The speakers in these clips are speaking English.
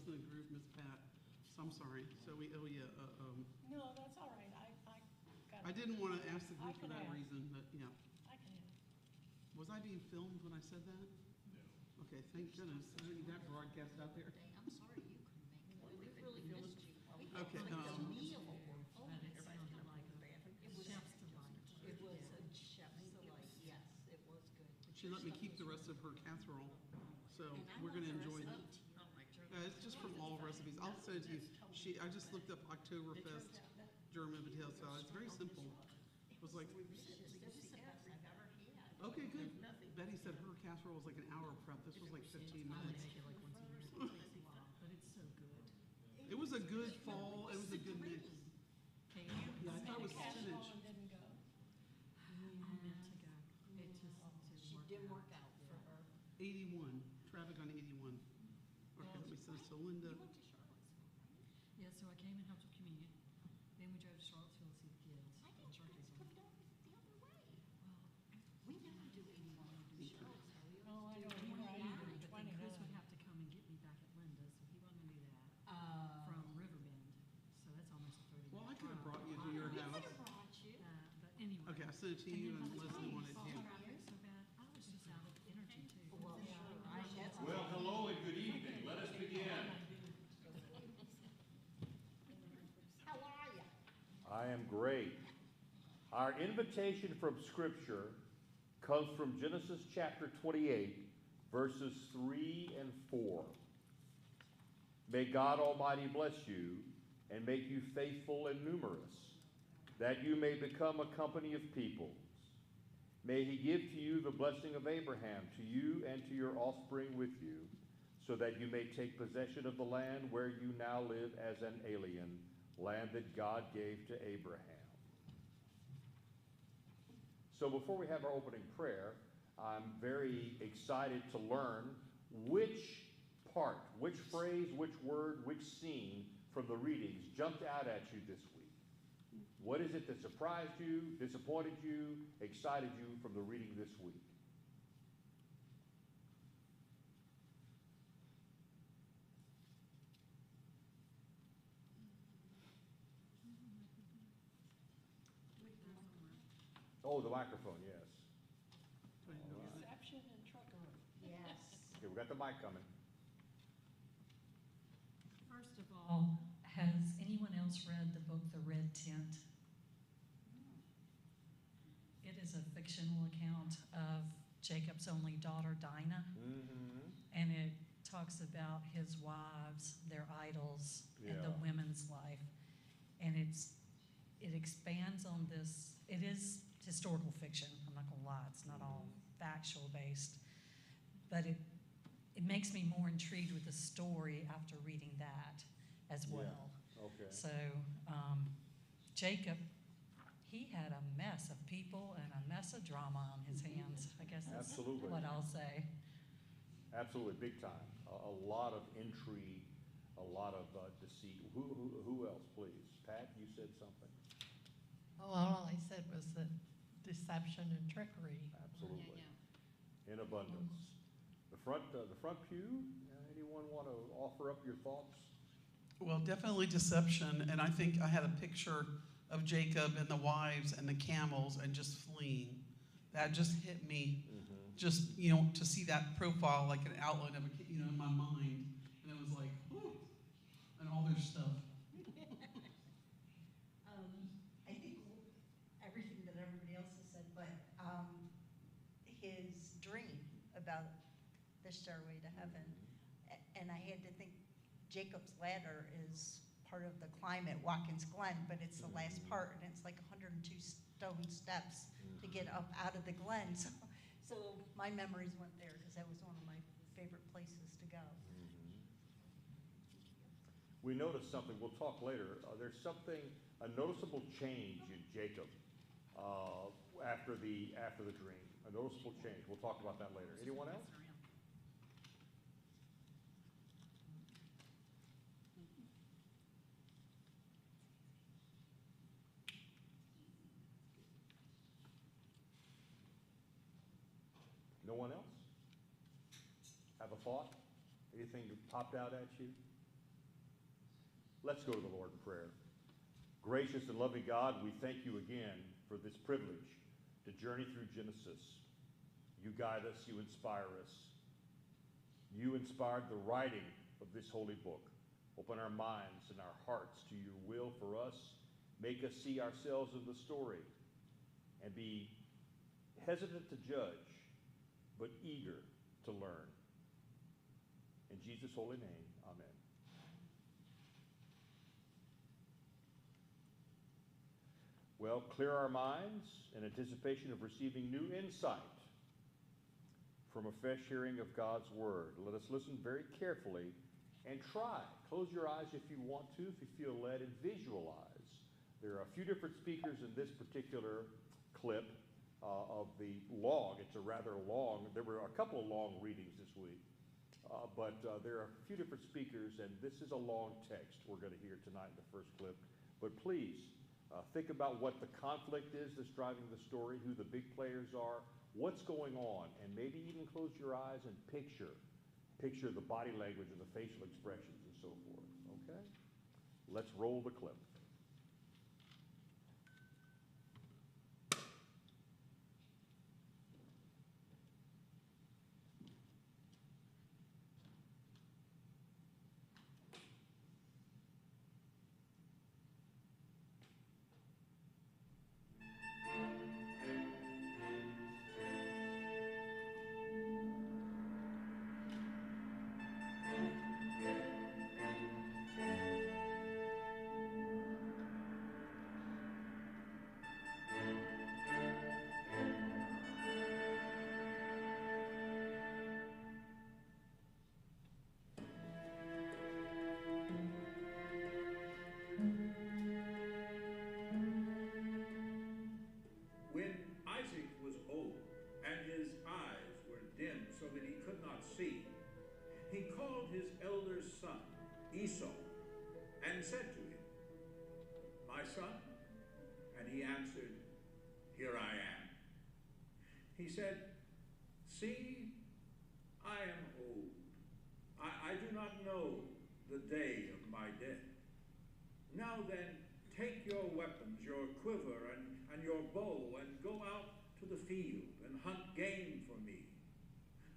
listening group, Miss Pat, so I'm sorry. So we owe you, No, that's all right. I didn't want to ask the group I for can that ask. reason, but yeah. I can help. Was I being filmed when I said that? No. Okay, thank goodness. I didn't need that broadcast out there. I'm sorry you couldn't make it. We really missed you. We had Okay, like a um, meal. Oh, But it everybody sounded come like back. a It was, chef's delight. it was a chef's delight, yes, it was good. But She your let me stuff keep was the rest really of her good. casserole, so And I we're want gonna the enjoy that. recipe too. It's just from all recipes. I'll send it to you. I just looked up Oktoberfest German potato salad. It's very simple. It was like, This is the best I've ever had. okay, good. Betty said her casserole was like an hour prep. This was like 15 I minutes. make it like once a year. It takes a while, but it's so good. It was a good fall. It was a good mix. Okay, Yeah, I thought it was Casserole spinach. and didn't go. I meant to go. It just She didn't work out for her. 81. Traffic on 81. Okay, let me send this to Linda. You went to Charlottesville, right? Yeah, so I came and helped with communion. Then we drove to Charlottesville to see the kids. I on thought you Turkey's guys on. come down the other way. Well, We never do 81, we do Charlottesville. We Oh, I always know. do You're right. 29. but then Chris 29. would have to come and get me back at Linda's, so he wasn't gonna do that. From Riverbend, so that's almost a 30 minute Well, I could have drive. brought you to your We could house. have brought you. But anyway. Okay, I sent it to you and Leslie wanted you. Traffic so bad, I was just out of energy too. Well, sure, that's. Well, hello and good evening. Let us begin. How are you? I am great. Our invitation from Scripture comes from Genesis chapter 28, verses 3 and 4. May God Almighty bless you and make you faithful and numerous, that you may become a company of peoples. May he give to you the blessing of Abraham, to you and to your offspring with you, so that you may take possession of the land where you now live as an alien, land that God gave to Abraham. So before we have our opening prayer, I'm very excited to learn which part, which phrase, which word, which scene from the readings jumped out at you this week. What is it that surprised you, disappointed you, excited you from the reading this week? Oh, the microphone, yes. Deception and trickery. Yes. Okay, we got the mic coming. First of all, has anyone else read the book The Red Tent? It is a fictional account of Jacob's only daughter, Dinah, Mm-hmm. and it talks about his wives, their idols, and the Yeah. women's life. And it expands on this. It is historical fiction, I'm not gonna lie, it's not all factual based, but it makes me more intrigued with the story after reading that as well. Okay. So Jacob, he had a mess of people and a mess of drama on his hands, I guess that's Absolutely. what I'll say. Absolutely, big time. A lot of intrigue, a lot of deceit. Who else, please? Pat, you said something. Oh, all I said was that deception and trickery. Absolutely. In abundance. The front pew, anyone want to offer up your thoughts? Well, definitely deception, and I think I had a picture of Jacob and the wives and the camels and just fleeing. That just hit me, just, to see that profile like an outline of a, in my mind, and it was like, whew, and all their stuff. I think everything that everybody else has said, but his dream about the stairway to heaven, and I had to think Jacob's ladder is part of the climb at Watkins Glen, but it's the last part, and it's like 102 stone steps to get up out of the glen. So my memories went there because that was one of my favorite places to go. We noticed something, we'll talk later. There's a noticeable change in Jacob after the dream. A noticeable change. We'll talk about that later. Anyone else? No one else? Have a thought? Anything that popped out at you? Let's go to the Lord in prayer. Gracious and loving God, we thank you again for this privilege to journey through Genesis. You guide us, you inspire us. You inspired the writing of this holy book. Open our minds and our hearts to your will for us. Make us see ourselves in the story and be hesitant to judge, but eager to learn. In Jesus' holy name, amen. Well, clear our minds in anticipation of receiving new insight from a fresh hearing of God's word. Let us listen very carefully and try. Close your eyes if you want to, if you feel led, and visualize. There are a few different speakers in this particular clip of the long. It's a rather long, there were a couple of long readings this week, but there are a few different speakers, and this is a long text we're going to hear tonight in the first clip. But please, think about what the conflict is that's driving the story, who the big players are, what's going on, and maybe even close your eyes and picture the body language and the facial expressions and so forth, okay? Let's roll the clip. When Isaac was old and his eyes were dim so that he could not see, he called his elder son, Esau, and said to him, "My son?" And he answered, "Here I am." He said, "See, I am old. I do not know the day of my death. Now then, take your weapons, your quiver and your bow, and go out to the field and hunt game for me.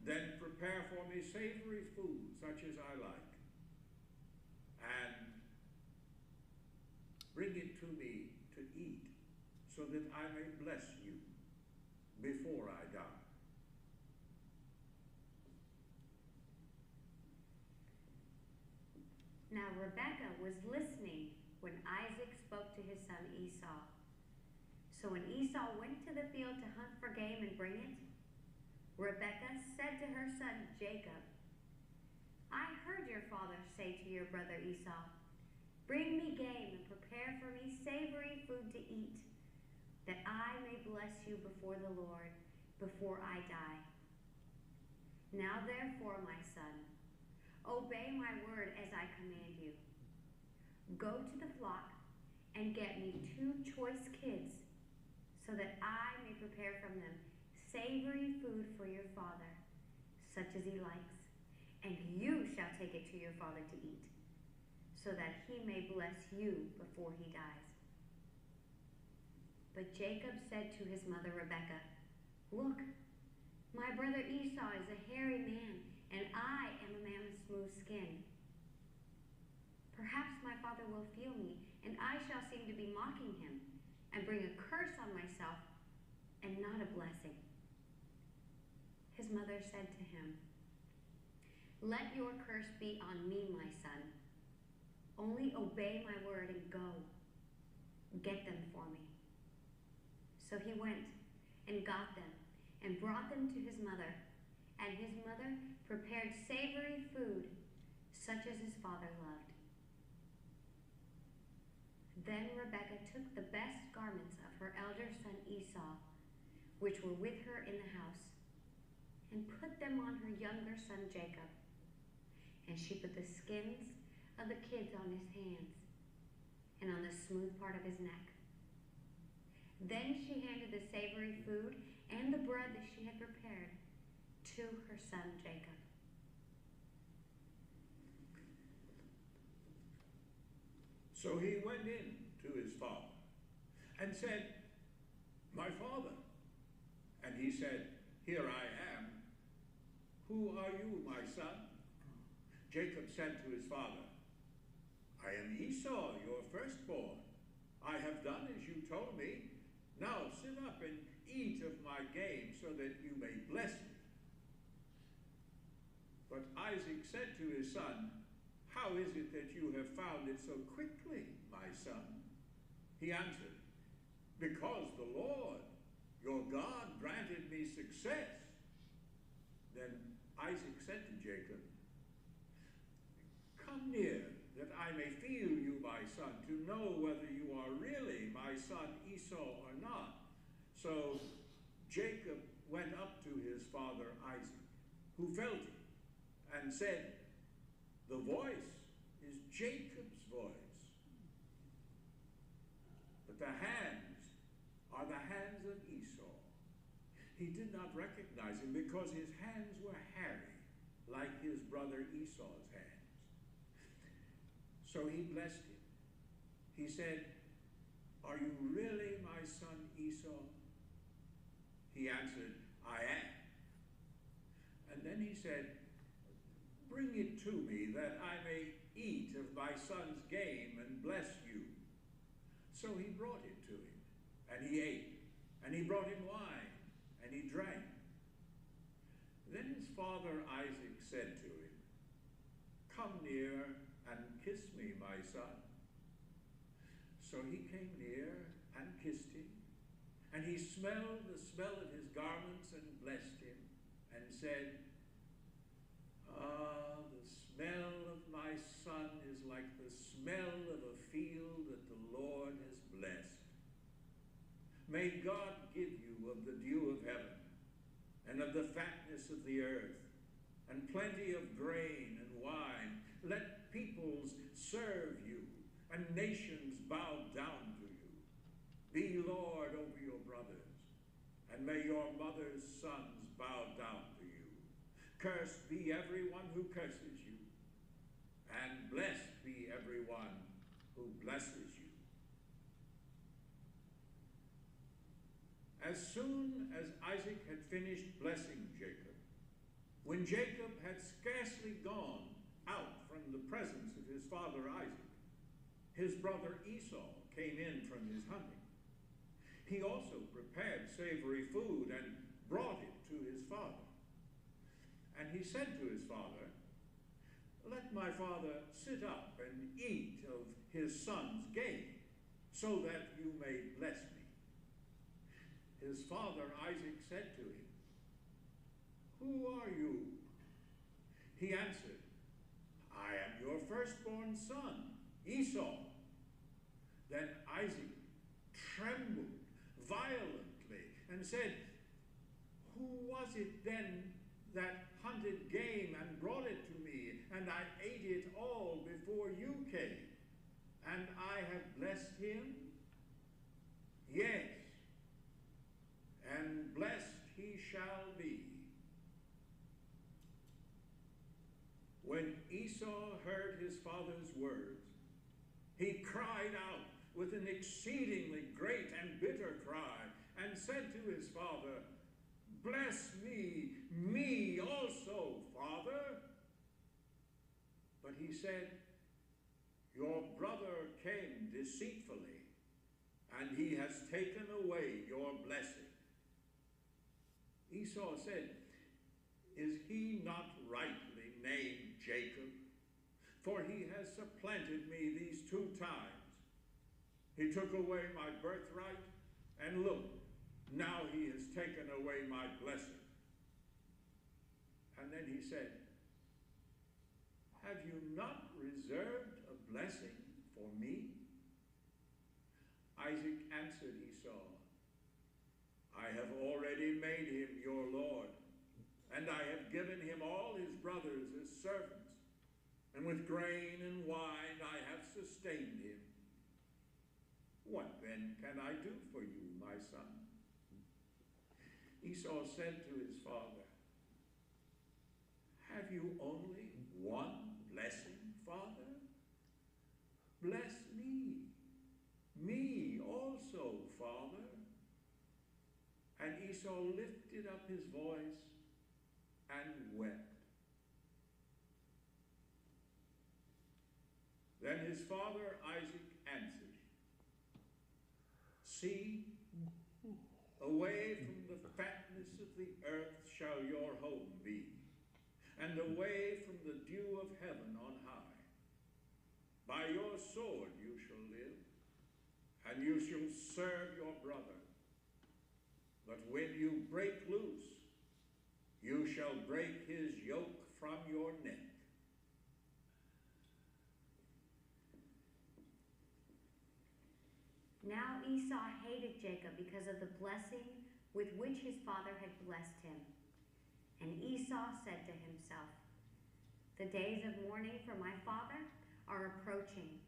Then prepare for me savory food such as I like, and bring it to me to eat, so that I may bless you before I die." Now Rebekah was listening when Isaac spoke to his son Esau. So when Esau went to the field to hunt for game and bring it, Rebekah said to her son Jacob, "I heard your father say to your brother Esau, 'Bring me game and prepare for me savory food to eat, that I may bless you before the Lord, before I die.' Now therefore, my son, obey my word as I command you. Go to the flock and get me 2 choice kids, so that I may prepare from them savory food for your father, such as he likes, and you shall take it to your father to eat, so that he may bless you before he dies." But Jacob said to his mother Rebekah, "Look, my brother Esau is a hairy man, and I am a man with smooth skin. Perhaps my father will feel me, and I shall seem to be mocking him, and bring a curse on myself, and not a blessing." His mother said to him, "Let your curse be on me, my son. Only obey my word and go. Get them for me." So he went and got them and brought them to his mother, and his mother prepared savory food, such as his father loved. Then Rebekah took the best garments of her elder son Esau, which were with her in the house, and put them on her younger son Jacob. And she put the skins of the kids on his hands and on the smooth part of his neck. Then she handed the savory food and the bread that she had prepared to her son Jacob. So he went in to his father and said, "My father." And he said, "Here I am. Who are you, my son?" Jacob said to his father, "I am Esau, your firstborn. I have done as you told me. Now sit up and eat of my game so that you may bless me." But Isaac said to his son, "How is it that you have found it so quickly, my son?" He answered, "Because the Lord, your God, granted me success." Then Isaac said to Jacob, "Come near, that I may feel you, my son, to know whether you are really my son Esau or not." So Jacob went up to his father Isaac, who felt him, and said, "The voice is Jacob's voice, but the hands are the hands of Esau." He did not recognize him because his hands were hairy, like his brother Esau's hands. So he blessed him. He said, "Are you really my son Esau?" He answered, "I am." And then he said, "Bring it to me, that I may eat of my son's game and bless you." So he brought it to him, and he ate, and he brought him wine, and he drank. Then his father Isaac said to him, "Come near and kiss me, my son." So he came near and kissed him, and he smelled the smell of his garments and blessed him, and said, "Ah, the smell of my son is like the smell of a field that the Lord has blessed. May God give you of the dew of heaven, and of the fatness of the earth, and plenty of grain and wine. Let peoples serve you, and nations bow down to you. Be Lord over your brothers, and may your mother's sons bow down to you. Cursed be everyone who curses you, and blessed be everyone who blesses you." As soon as Isaac had finished blessing Jacob, when Jacob had scarcely gone out from the presence of his father Isaac, his brother Esau came in from his hunting. He also prepared savory food and brought it to his father. And he said to his father, "Let my father sit up and eat of his son's game, so that you may bless me." His father Isaac said to him, "Who are you?" He answered, "I am your firstborn son, Esau." Then Isaac trembled violently and said, "Who was it then that hunted game and brought it to me, and I ate it all before you came? And I have blessed him? Yes, and blessed he shall be." When Esau heard his father's words, he cried out with an exceedingly great and bitter cry, and said to his father, "Bless me also, father." But he said, "Your brother came deceitfully, and he has taken away your blessing." Esau said, "Is he not rightly named Jacob? For he has supplanted me these 2 times. He took away my birthright, and look, now he has taken away my blessing." And then he said, "Have you not reserved a blessing for me?" Isaac answered Esau, "I have already made him your lord, and I have given him all his brothers as servants, and with grain and wine I have sustained him. What then can I do for you, my son?" Esau said to his father, "Have you only one blessing, father? Bless me Esau lifted up his voice and wept. Then his father Isaac answered, "See, away from the fatness of the earth shall your home be, and away from the dew of heaven on high. By your sword you shall live, and you shall serve your brother. But when you break loose, you shall break his yoke from your neck." Now Esau hated Jacob because of the blessing with which his father had blessed him. And Esau said to himself, "The days of mourning for my father are approaching.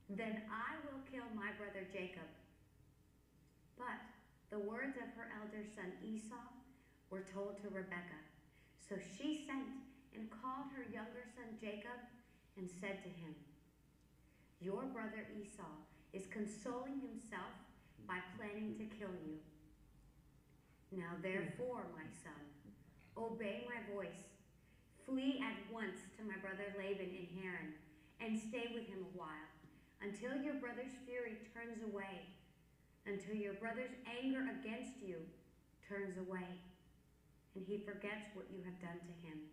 Then I will kill my brother Jacob." But the words of her elder son Esau were told to Rebekah. So she sent and called her younger son Jacob and said to him, "Your brother Esau is consoling himself by planning to kill you. Now therefore, my son, obey my voice. Flee at once to my brother Laban in Haran, and stay with him a while, until your brother's fury turns away, until your brother's anger against you turns away, and he forgets what you have done to him.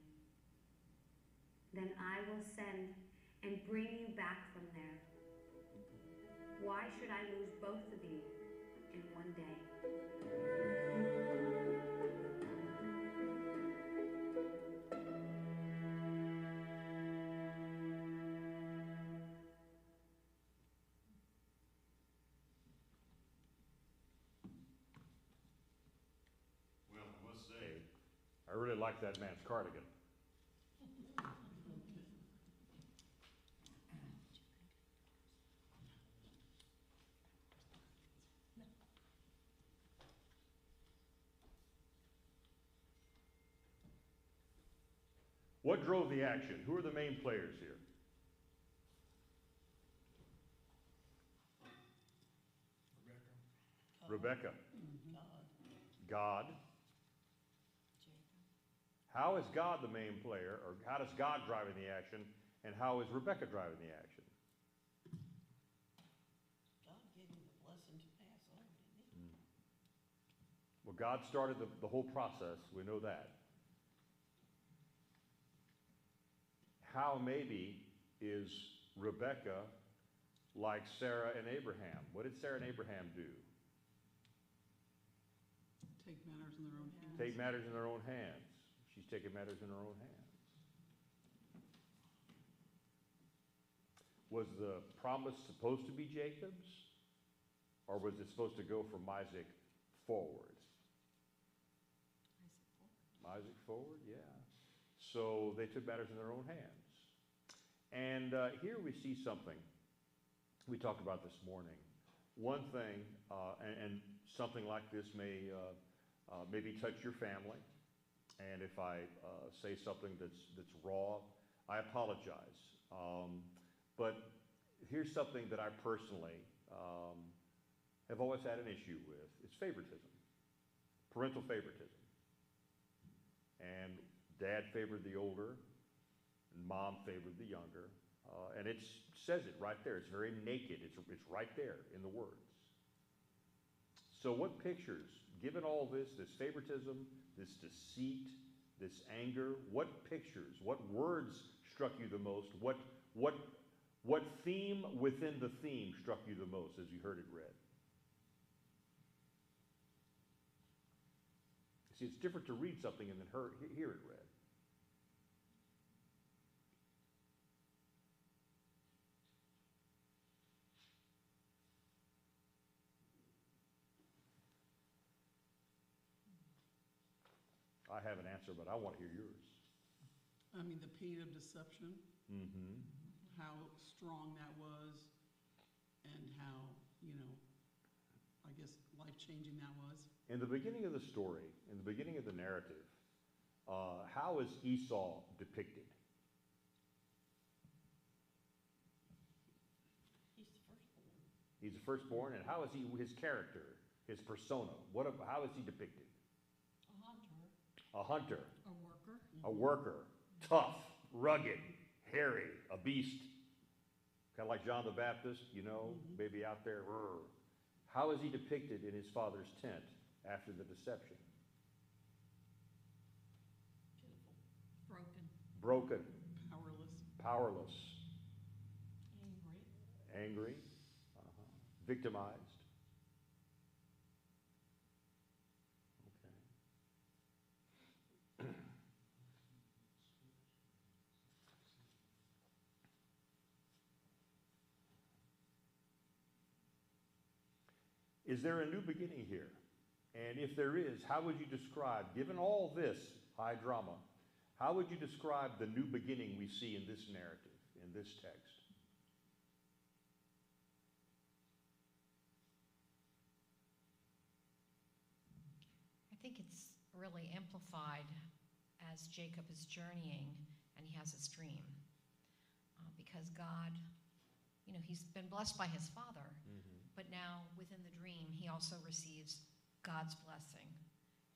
Then I will send and bring you back from there. Why should I lose both of you in one day?" Well, I must say, I really like that man's cardigan. What drove the action? Who are the main players here? Rebecca. God. How is God the main player, or how does God drive in the action, and how is Rebecca driving the action? God gave him the blessing to pass on, didn't he? Well, God started the whole process. We know that. How maybe is Rebecca like Sarah and Abraham? What did Sarah and Abraham do? Take matters in their own hands. Take matters in their own hands. She's taking matters in her own hands. Was the promise supposed to be Jacob's? Or was it supposed to go from Isaac forward? Isaac forward, yeah. So they took matters in their own hands. And here we see something we talked about this morning. One thing, and something like this may maybe touch your family. And if I say something that's raw, I apologize. But here's something that I personally have always had an issue with. It's favoritism, parental favoritism. And dad favored the older, and mom favored the younger. And it says it right there. It's very naked. It's right there in the words. So what pictures, given all this favoritism, this deceit, this anger, what pictures, what words struck you the most? What theme within the theme struck you the most as you heard it read? See, it's different to read something and then hear it read. I have an answer, but I want to hear yours. I mean, the pain of deception, Mm-hmm. how strong that was, and how, I guess life-changing that was. In the beginning of the story, in the beginning of the narrative, how is Esau depicted? He's the firstborn. He's the firstborn, and how is he, his character, his persona? How is he depicted? a hunter, A worker. a worker, tough, rugged, hairy, a beast. Kind of like John the Baptist, you know, maybe out there. "Rrr." How is he depicted in his father's tent after the deception? Broken. Broken, Powerless. powerless, Angry. angry, victimized. Okay. Is there a new beginning here? And if there is, how would you describe, given all this high drama, how would you describe the new beginning we see in this narrative, in this text? I think it's really amplified as Jacob is journeying and he has this dream. Because God, you know, he's been blessed by his father, but now within the dream, he also receives God's blessing.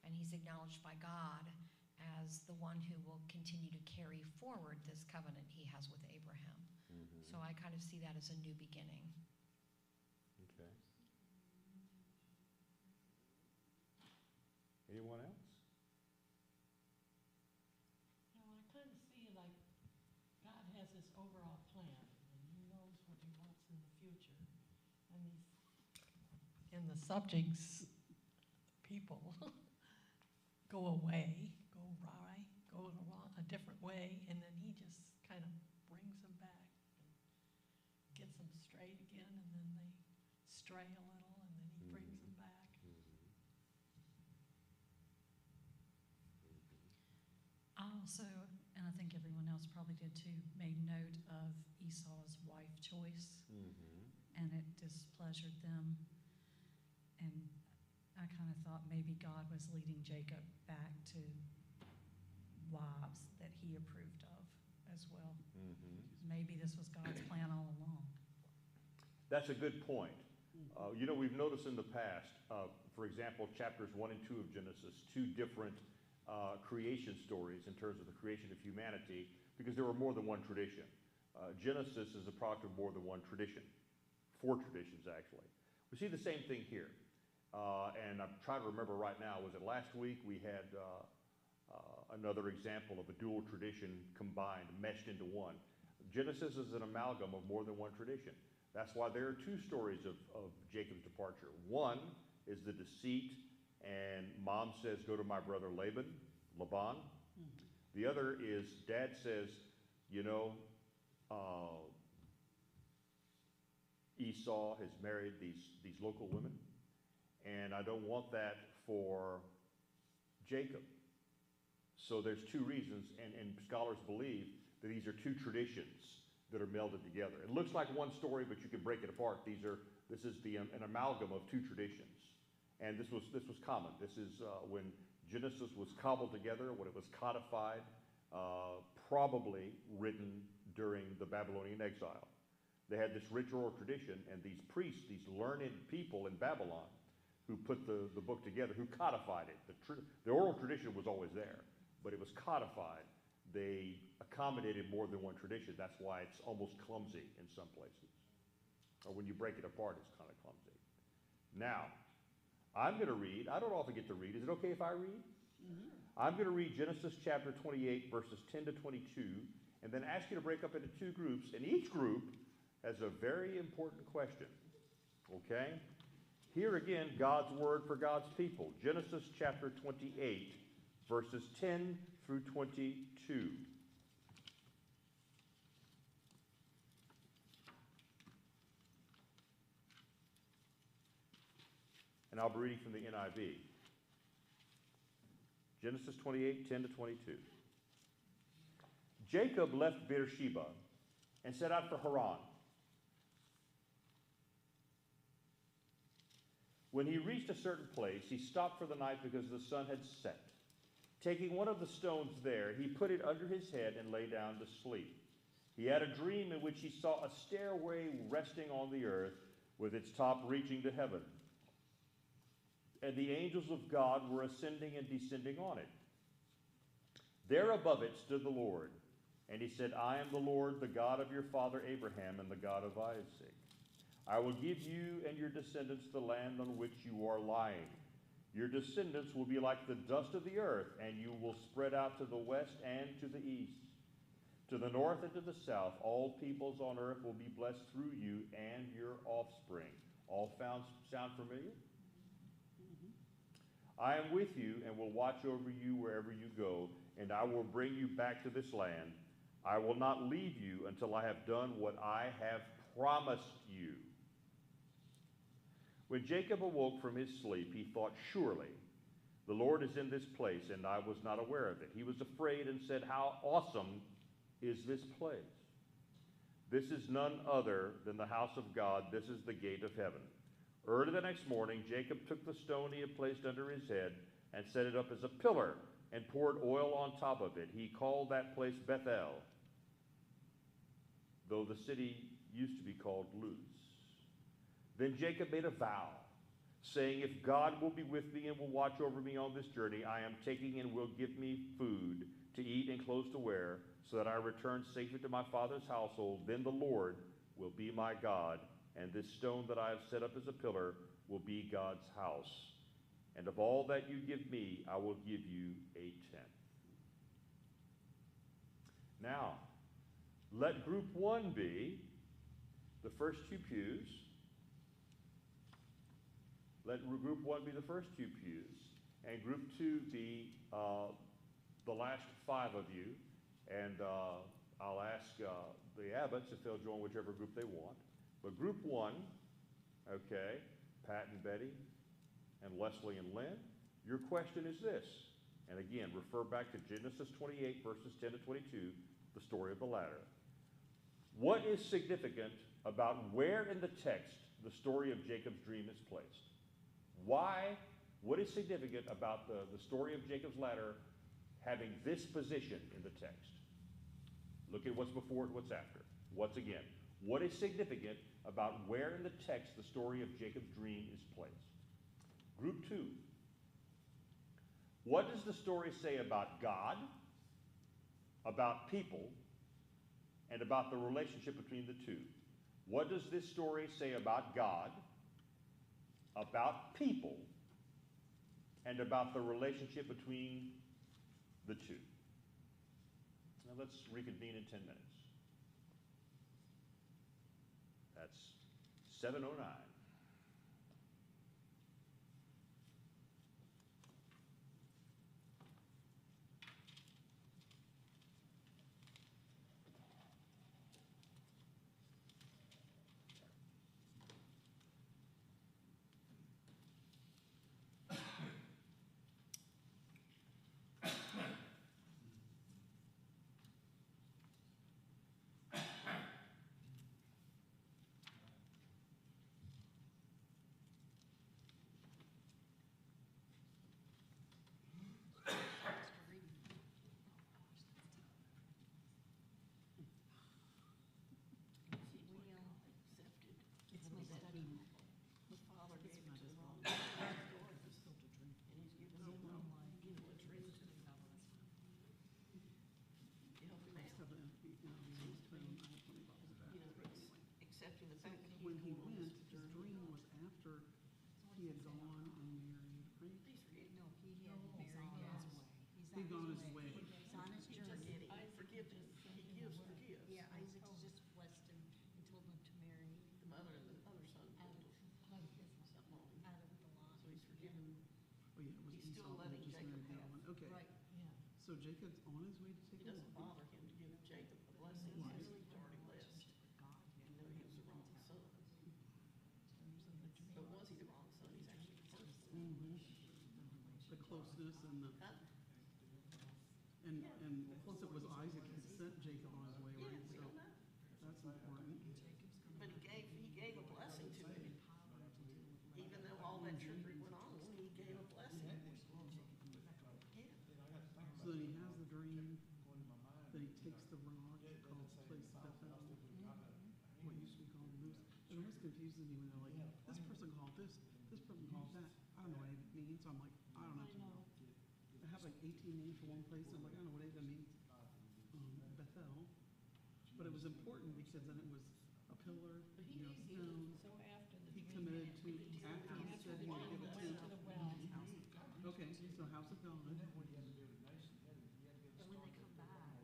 And he's acknowledged by God as the one who will continue to carry forward this covenant he has with Abraham. So I kind of see that as a new beginning. Okay. Anyone else? You know, I kind of see like God has this overall plan, and he knows what he wants in the future. And these, And the subjects, people, go away, go awry, go a different way, and then he just kind of brings them back and gets them straight again, and then they stray a little, and then he brings them back. I also, and I think everyone else probably did too, made note of Esau's wife choice, and it displeasured them. And I kind of thought maybe God was leading Jacob back to wives that he approved of as well. Maybe this was God's plan all along. That's a good point. You know, we've noticed in the past, for example, chapters 1 and 2 of Genesis, two different creation stories in terms of the creation of humanity, because there were more than one tradition. Genesis is a product of more than one tradition, 4 traditions actually. We see the same thing here. And I'm trying to remember right now, was it last week we had another example of a dual tradition combined, meshed into one. Genesis is an amalgam of more than one tradition. That's why there are 2 stories of Jacob's departure. One is the deceit, and mom says, go to my brother Laban. The other is dad says, you know, Esau has married these local women, and I don't want that for Jacob. So there's 2 reasons, and scholars believe that these are 2 traditions that are melded together. It looks like one story, but you can break it apart. This is an amalgam of 2 traditions, and this was common. This is when Genesis was cobbled together, when it was codified, probably written during the Babylonian exile. They had this rich oral tradition, and these priests, these learned people in Babylon, who put the book together, who codified it. The oral tradition was always there, but it was codified. They accommodated more than one tradition. That's why it's almost clumsy in some places. Or when you break it apart, it's kind of clumsy. Now, I'm going to read. I don't often get to read. Is it okay if I read? I'm going to read Genesis chapter 28, verses 10 to 22, and then ask you to break up into 2 groups, and each group has a very important question. Okay? Here again, God's word for God's people. Genesis chapter 28, verses 10 through 22. And I'll be reading from the NIV. Genesis 28, 10 to 22. Jacob left Beersheba and set out for Haran. When he reached a certain place, he stopped for the night because the sun had set. Taking one of the stones there, he put it under his head and lay down to sleep. He had a dream in which he saw a stairway resting on the earth with its top reaching to heaven. And the angels of God were ascending and descending on it. There above it stood the Lord, and he said, I am the Lord, the God of your father Abraham and the God of Isaac. I will give you and your descendants the land on which you are lying. Your descendants will be like the dust of the earth, and you will spread out to the west and to the east. To the north and to the south, all peoples on earth will be blessed through you and your offspring. All sound familiar? I am with you and will watch over you wherever you go, and I will bring you back to this land. I will not leave you until I have done what I have promised you. When Jacob awoke from his sleep, he thought, surely the Lord is in this place, and I was not aware of it. He was afraid and said, how awesome is this place? This is none other than the house of God. This is the gate of heaven. Early the next morning, Jacob took the stone he had placed under his head and set it up as a pillar and poured oil on top of it. He called that place Bethel, though the city used to be called Luz. Then Jacob made a vow, saying, if God will be with me and will watch over me on this journey I am taking, and will give me food to eat and clothes to wear, so that I return safely to my father's household, then the Lord will be my God, and this stone that I have set up as a pillar will be God's house. And of all that you give me, I will give you a tenth. Now, let group 1 be the first 2 pews. Let group 1 be the first 2 pews, and group 2 be the last 5 of you. And I'll ask the abbots if they'll join whichever group they want. But group 1, okay, Pat and Betty and Leslie and Lynn, your question is this. And again, refer back to Genesis 28, verses 10 to 22, the story of the ladder. What is significant about where in the text the story of Jacob's dream is placed? Why? What is significant about the story of Jacob's ladder having this position in the text? Look at what's before it, what's after. Once again, what is significant about where in the text the story of Jacob's dream is placed? Group 2. What does the story say about God, about people, and about the relationship between the two? What does this story say about God, about people, and about the relationship between the two? Now let's reconvene in 10 minutes. That's 7:09. It's my study. The father gave it to the wrong daughter, and he's giving them a dream to the accepting the fact that When he going on went, this his journey. dream was after he had gone and married, right? No, he had married his way. He'd gone his way. He's on his journey. Forgiveness. He gives, forgives. Yeah, Isaac just blessed him and told him to marry The mother and the other son out pulled of, something on him. out of the lot. So he's forgiven. Oh, yeah, it was He's still Esau that letting just Jacob married the have. other one. Okay, Right. Yeah. so Jacob's on his way to It take a doesn't walk. bother him to give Jacob a blessing Right. because he's already blessed. Even though he was the wrong son. But was he the wrong son? He's actually the first son. The closeness and the, Huh? and plus it was Isaac who sent Jacob on his way, Yeah, right? we So don't know. that's important. But he gave a blessing to him. Even though all that trickery went on, he gave a blessing. Yeah. So then he has the dream, then he takes the rock, calls the place Bethel, what used to be called Luz. It always confuses me when they're like, this person called this person called that. I don't know what it means, so I'm like, I don't know. I have like 18 names for one place, and I'm like, I don't know what any of them means. Bethel. But it was important because then it was a pillar, But you know, he, stones. so after the He dream committed to, happened, after he said he would give it went to to. the well. Okay, so House of God. And when they come back,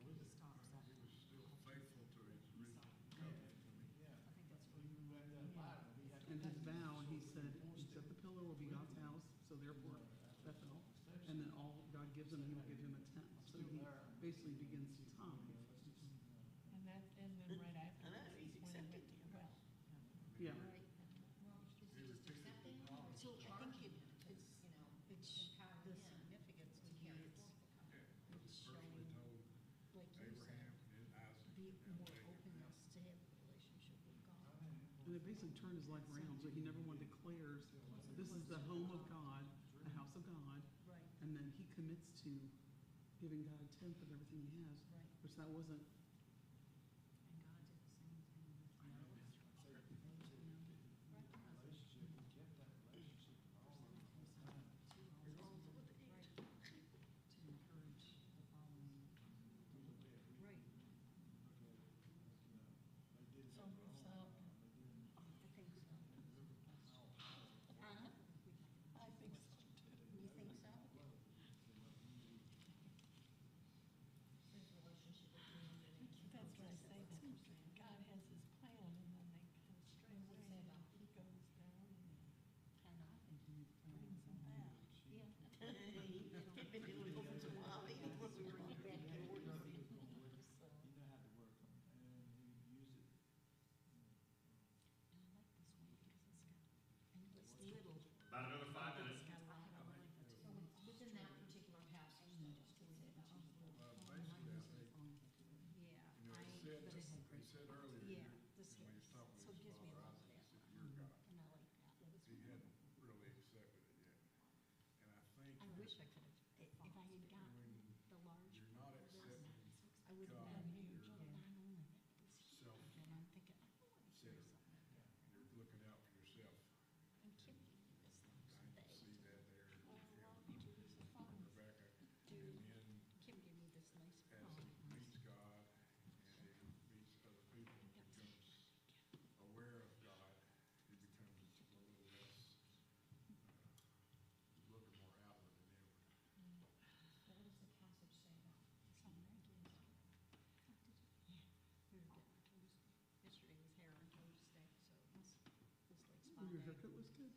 he stops at. He was still faithful to his original covenant. I think that's where you And his vow, he said the pillar will be God's house, so therefore Bethel. And then all God gives him, he will give him a tenth. So he basically begins to tithe. And that, and then right after, I know, is he's when he went accepted to the him. well. Yeah. Well, is he just accepting or is So he I think charging, it's, you know, it's empowering the him significance to to me, carry it's, forth the covenant? it's Personally showing, told like you Abraham said, and Isaac be and more Jacob. openness to have a relationship with God. And it basically turned his life around, so he never one declares, this is the home of God, the house of God, Right, and then he commits to giving God a tenth of everything he has, right. which that wasn't, And God did the same thing with Noah. To encourage the following. Right. So, I think so. I think so too. You think so? That's what I say, that God has his plan, and then they kind of stray away, and he goes down and I know, I think you need to plan brings them back. Yeah. He's been doing it for a while, he wants to bring it back to order. So, and I like this one because it's got, I know it's little. About another 5 minutes. It's got a lot of life to it. Within that particular passage, though, just to say about you. Basically, I think, Yeah, you know, I, he said, but it had he great. said earlier, Yeah, you- this when he was is, talking so to it his gives me a father lot of Isaac, that he one. said, "You're God." And I like that. He hadn't really accepted it yet. And I think I wish I could have, if I had gotten when the large, you're not accepting I would have God, been you're huge. Not only that, it was huge, self-centered. and I'm thinking, I don't want to hear something. You're looking out for yourself. And Kim gave me this thing I can today. see that there in Do, Rebecca. And then Kim gave me this nice as phone. it meets God and it meets other people, it becomes aware of God, it becomes a little less, looking more outward than inward. What does the passage say about? Something I gave. Yeah, we were getting our toes, yesterday was hair and toes day, so this like spa your day. haircut was good.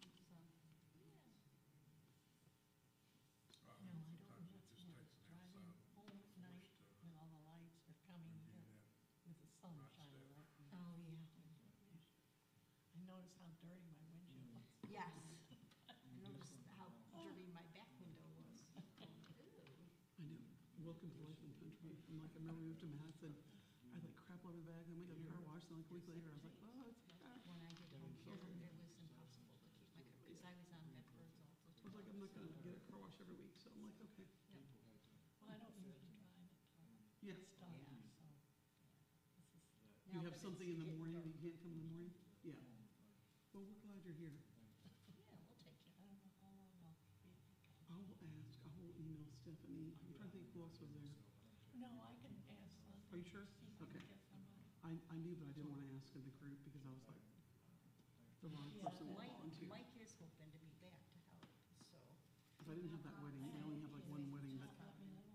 So, yeah. No, I don't, Sometimes it that's just when takes an driving outside home at night, force to when all the lights are coming give you in that. with the sun right shining step. right. Oh, yeah. I noticed how dirty my windshield was. Yes. I noticed how dirty my back window was. I know. Welcome to life in the country. And like, I remember we moved to Madison, I had like crap all over the bag, and we got a car wash, and like a week later, I was like, oh, it's crap. When I get home here, it was impossible to keep my car, because I was on Bedford's all the I was like, time. I'm not gonna get a car wash every week, so I'm like, okay. Well, I don't usually drive it Yeah. it's done, Yeah. so. This is, You Now have that something it's in the getting morning that dark. you can't come in the morning? Yeah. Well, we're glad you're here. Yeah, we'll take you. I don't know how long I'll be. I will ask, I will email Stephanie. I'm trying to think who else was there. No, I can ask Sunday. Are you sure? See if I can Okay. get somebody. I knew, but I didn't want to ask in the group because I was like, the wrong Yeah, person will Mike, volunteer. Mike is hoping to be back to help, so. If I didn't have that wedding, I only have like one wedding, but Just let me know.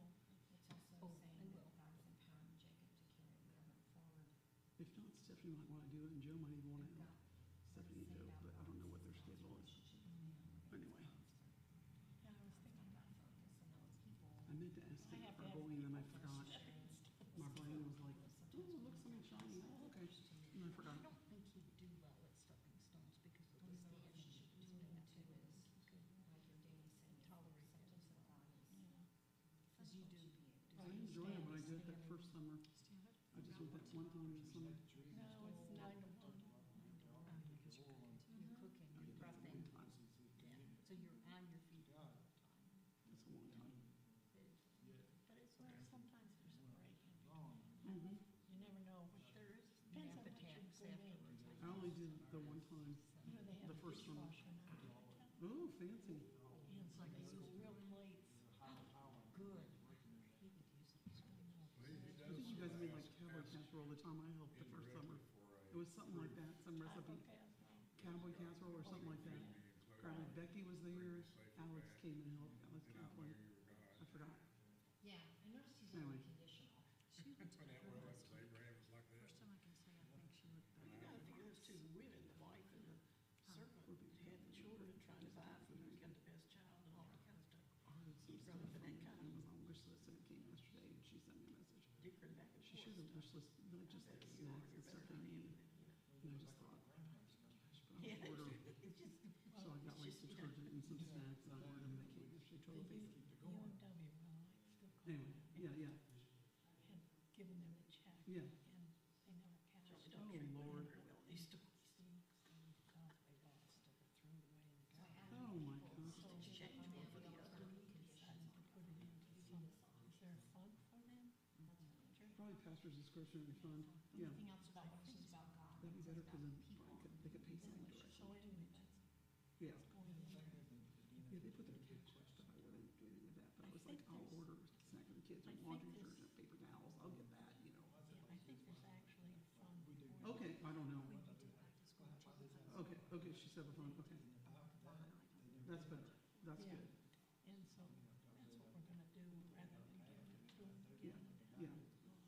It's also Oh, saying I that will. God is empowering Jacob to carry the covenant forward. if not, Stephanie might want to do it, and Joe might even want to We've help. got Stephanie and Joe, but I don't know what their schedule is. Anyway, Yeah, I was thinking about focus and those people. I meant to ask I them have for to have bowling, and I people forgot. first. My brain was like, oh, look, something shiny. Oh, okay. And I forgot. I don't think he'd do well at stepping stones because of the stand. What you should tune into is, like your Danny said, Tolerate that. acceptance of God is. As you do. I enjoyed it when I did it that first summer. I just went that one time this summer. No, it's 9 to 1. Because you're cooking, I you're did that prepping. one time. Yeah. So you're on your feet all the time. That's a long time. It is. But it's, Well, sometimes there's a break in between. Mm-hmm. You never know. there is Depends on nap what you're attacks good at. afterwards. I only did the one time. You know, they have The a first one. dishwasher now. Oh, fancy. And so they use real plates. cowboy casserole the time I helped the first summer. It was something like that, some recipe, cowboy casserole or something like that. Apparently Becky was there, Alex came and helped, Alex Kaplan, I forgot. Yeah, I noticed he's Anyway. unconditional. She looked better this week. First time I can say, I think she looked better. Yeah, than it the is first. too. Women, the wife and the servant, had the children trying to buy food and got the best child and all that kind of stuff. Ordered some Keep stuff running from for that kind of Amazon wish list and it came yesterday and she sent me a message. dickering back and She forth shared a stuff. wish list, not just like snacks and stuff they need. And I just thought, gosh, but Yeah, I'll order. it's just, So I got like detergent and some snacks, I ordered them, they came yesterday, toilet paper. UNW, well, I still call Anyway, yeah, yeah, had given them a check. yeah. And they never cashed it. Oh, Lord. Steve, Godway boss, took her threw it away in the garbage. Oh, my gosh. So she decided to put it into some, is there a fund for them? Probably pastor's discretionary fund, yeah. Anything else about what this is about God? That'd be better because then they could pay something directly. So anyway, that's Yeah, going in there. yeah, they put their cash stuff, I wouldn't do anything with that, but I I was like, think I'll there's- order a snack for the kids, or I think laundry there's- detergent, paper towels, I'll get that, you know. Yeah, I think there's actually a fund for it. Okay, I don't know. When you do back to school, Jesus. Okay, okay, she said the fund, okay. That's better, that's Yeah. good. And so that's what we're gonna do, rather than giving it to them, Yeah, giving it to yeah. us or something.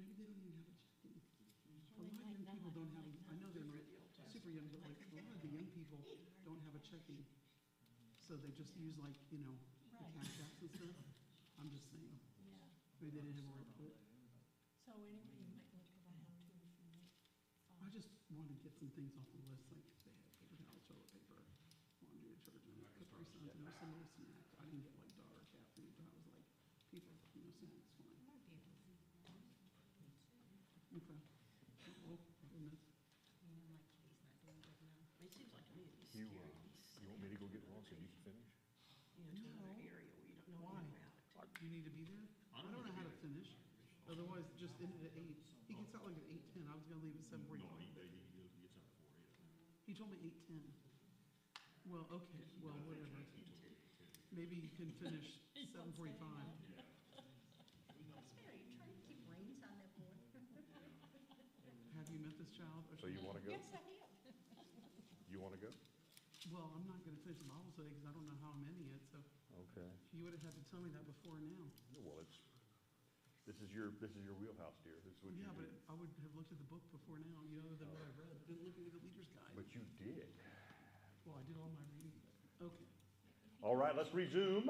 Maybe they don't even have a checking. A Well, lot they of young might people not, don't have, might I not. know they're not super young, but like a lot of the young people don't have a checking. So they just use like, you know, the Right. cash apps and stuff. I'm just saying, Yeah, maybe they didn't have where to put it. so anyway, you might look around too if you need. I just want to get some things off the list, like they had paper towels, toilet paper, laundry detergent, Capri Suns, and there was some little snacks. I didn't get like dog or cat food, but I was like, people, you know, snacks, fine. Might be able to. Okay. Oh, goodness. you know, my kitty's not doing good now. It seems like to me it'd be You, scary to be you want me to go get one so you can finish? you know, to another No. area where you don't know Why? anything about it. You need to be there? I don't know how to finish. Otherwise, just end it at 8. He gets out like at 8:10. I was gonna leave at 7:45. He told me 8:10. Well, okay, well, whatever. Maybe you can finish 7:45. That's fair, you trying to keep reins on that boy. Have you met this child? Or So you wanna go? Yes, I have. You wanna go? Well, I'm not gonna finish the Bible study because I don't know how I'm ending it, so Okay. you would have had to tell me that before now. Well, this is your wheelhouse, dear. This is what you Yeah, but do. I would have looked at the book before now, you know, other than what I've read. I didn't look at the leader's guide. But you did. Well, I did all my reading. Okay. All right, let's resume.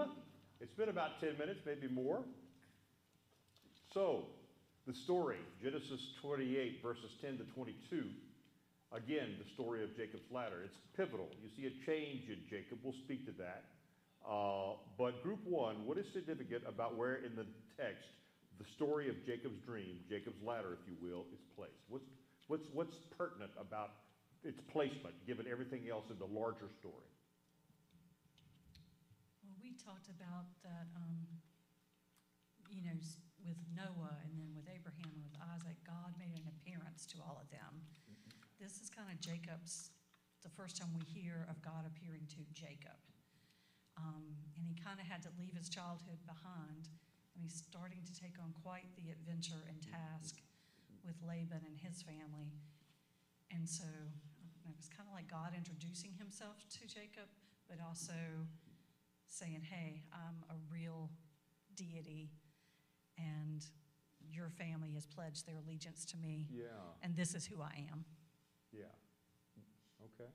It's been about 10 minutes, maybe more. So, the story, Genesis 28, verses 10 to 22. Again, the story of Jacob's ladder. It's pivotal. You see a change in Jacob. We'll speak to that. But group one, what is significant about where in the text the story of Jacob's dream, Jacob's ladder, if you will, is placed? What's pertinent about its placement, given everything else in the larger story? Well, we talked about that, with Noah and then with Abraham and with Isaac, God made an appearance to all of them. This is kind of the first time we hear of God appearing to Jacob. And he kind of had to leave his childhood behind, and he's starting to take on quite the adventure and task with Laban and his family. And so it was kind of like God introducing himself to Jacob, but also saying, hey, I'm a real deity, and your family has pledged their allegiance to me, Yeah, and this is who I am. yeah. Okay.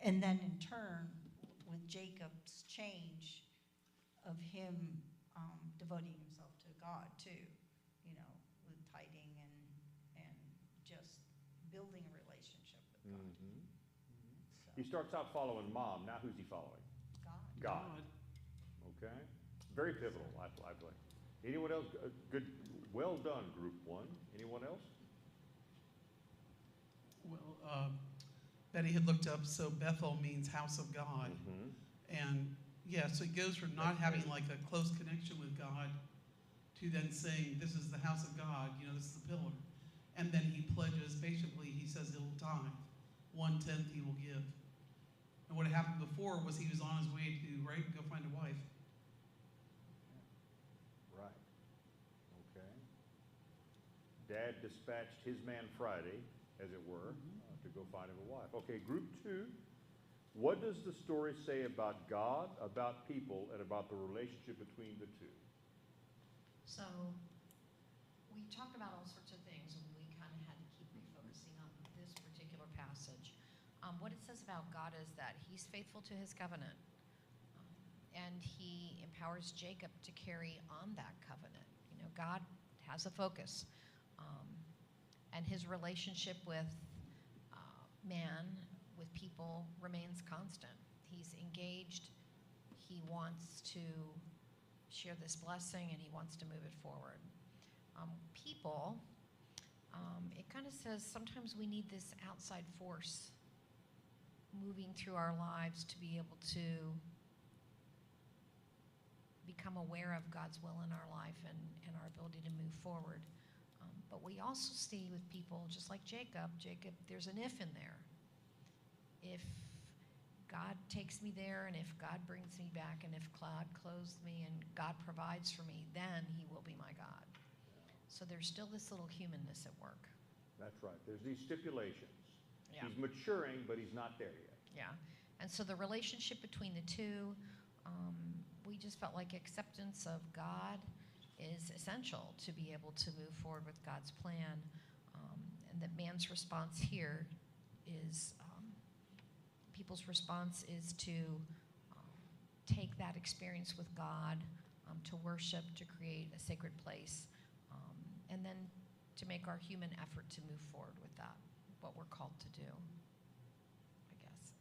And then in turn, with Jacob's change of him devoting himself to God too, you know, with tithing and just building a relationship with God. Mhm. So, He starts out following mom. Now who's he following? God. God. Okay. Very pivotal, I believe. Anyone else? Good. Well done, group one. Anyone else? Well, Betty had looked up, so Bethel means house of God. Mm-hmm. And yeah, so it goes from not having like a close connection with God to then saying, this is the house of God, you know, this is the pillar. And then he pledges, basically, he says he'll tithe. 1/10 he will give. And what had happened before was he was on his way to, right, go find a wife. Dad dispatched his man Friday, as it were, to go find him a wife. Okay, group 2. What does the story say about God, about people, and about the relationship between the two? So we talked about all sorts of things, and we kind of had to keep refocusing on this particular passage. What it says about God is that he's faithful to his covenant, and he empowers Jacob to carry on that covenant. You know, God has a focus, and his relationship with man, with people, remains constant. He's engaged. He wants to share this blessing, and he wants to move it forward. People, it kind of says sometimes we need this outside force moving through our lives to be able to become aware of God's will in our life and our ability to move forward. But we also see with people, just like Jacob, there's an if in there. If God takes me there, and if God brings me back, and if God clothes me, and God provides for me, then he will be my God. So there's still this little humanness at work. That's right. There's these stipulations. Yeah. He's maturing, but he's not there yet. Yeah. And so the relationship between the two, we just felt like acceptance of God is essential to be able to move forward with God's plan. And that man's response here is, people's response is to take that experience with God, to worship, to create a sacred place, and then to make our human effort to move forward with that, what we're called to do, I guess.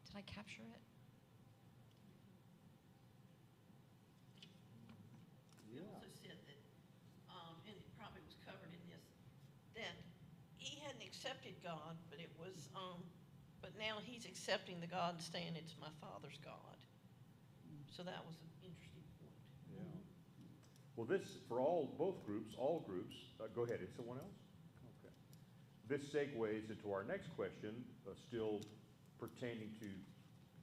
Did I capture it? He also said that, and it probably was covered in this, that he hadn't accepted God, but it was, but now he's accepting the God and saying it's my Father's God. So that was an interesting point. Yeah. Well, this, for both groups, all groups, go ahead, is someone else? Okay. This segues into our next question, still pertaining to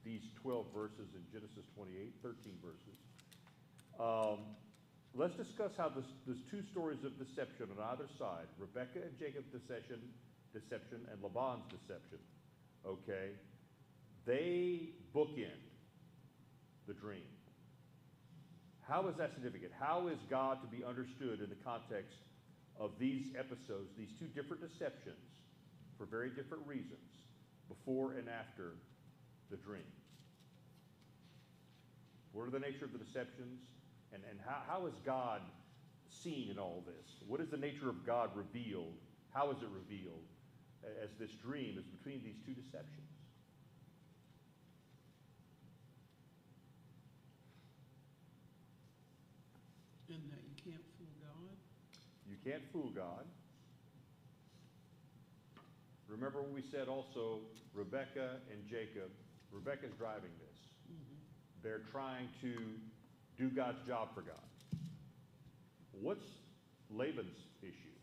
these 12 verses in Genesis 28, 13 verses. Let's discuss how there's two stories of deception on either side, Rebekah and Jacob's deception, and Laban's deception. Okay? They bookend the dream. How is that significant? How is God to be understood in the context of these episodes, these two different deceptions, for very different reasons, before and after the dream? What are the nature of the deceptions? And how is God seen in all this? What is the nature of God revealed? How is it revealed as this dream is between these two deceptions? In that you can't fool God. You can't fool God. Remember what we said also, Rebekah and Jacob. Rebekah's driving this. They're trying to do God's job for God. What's Laban's issue?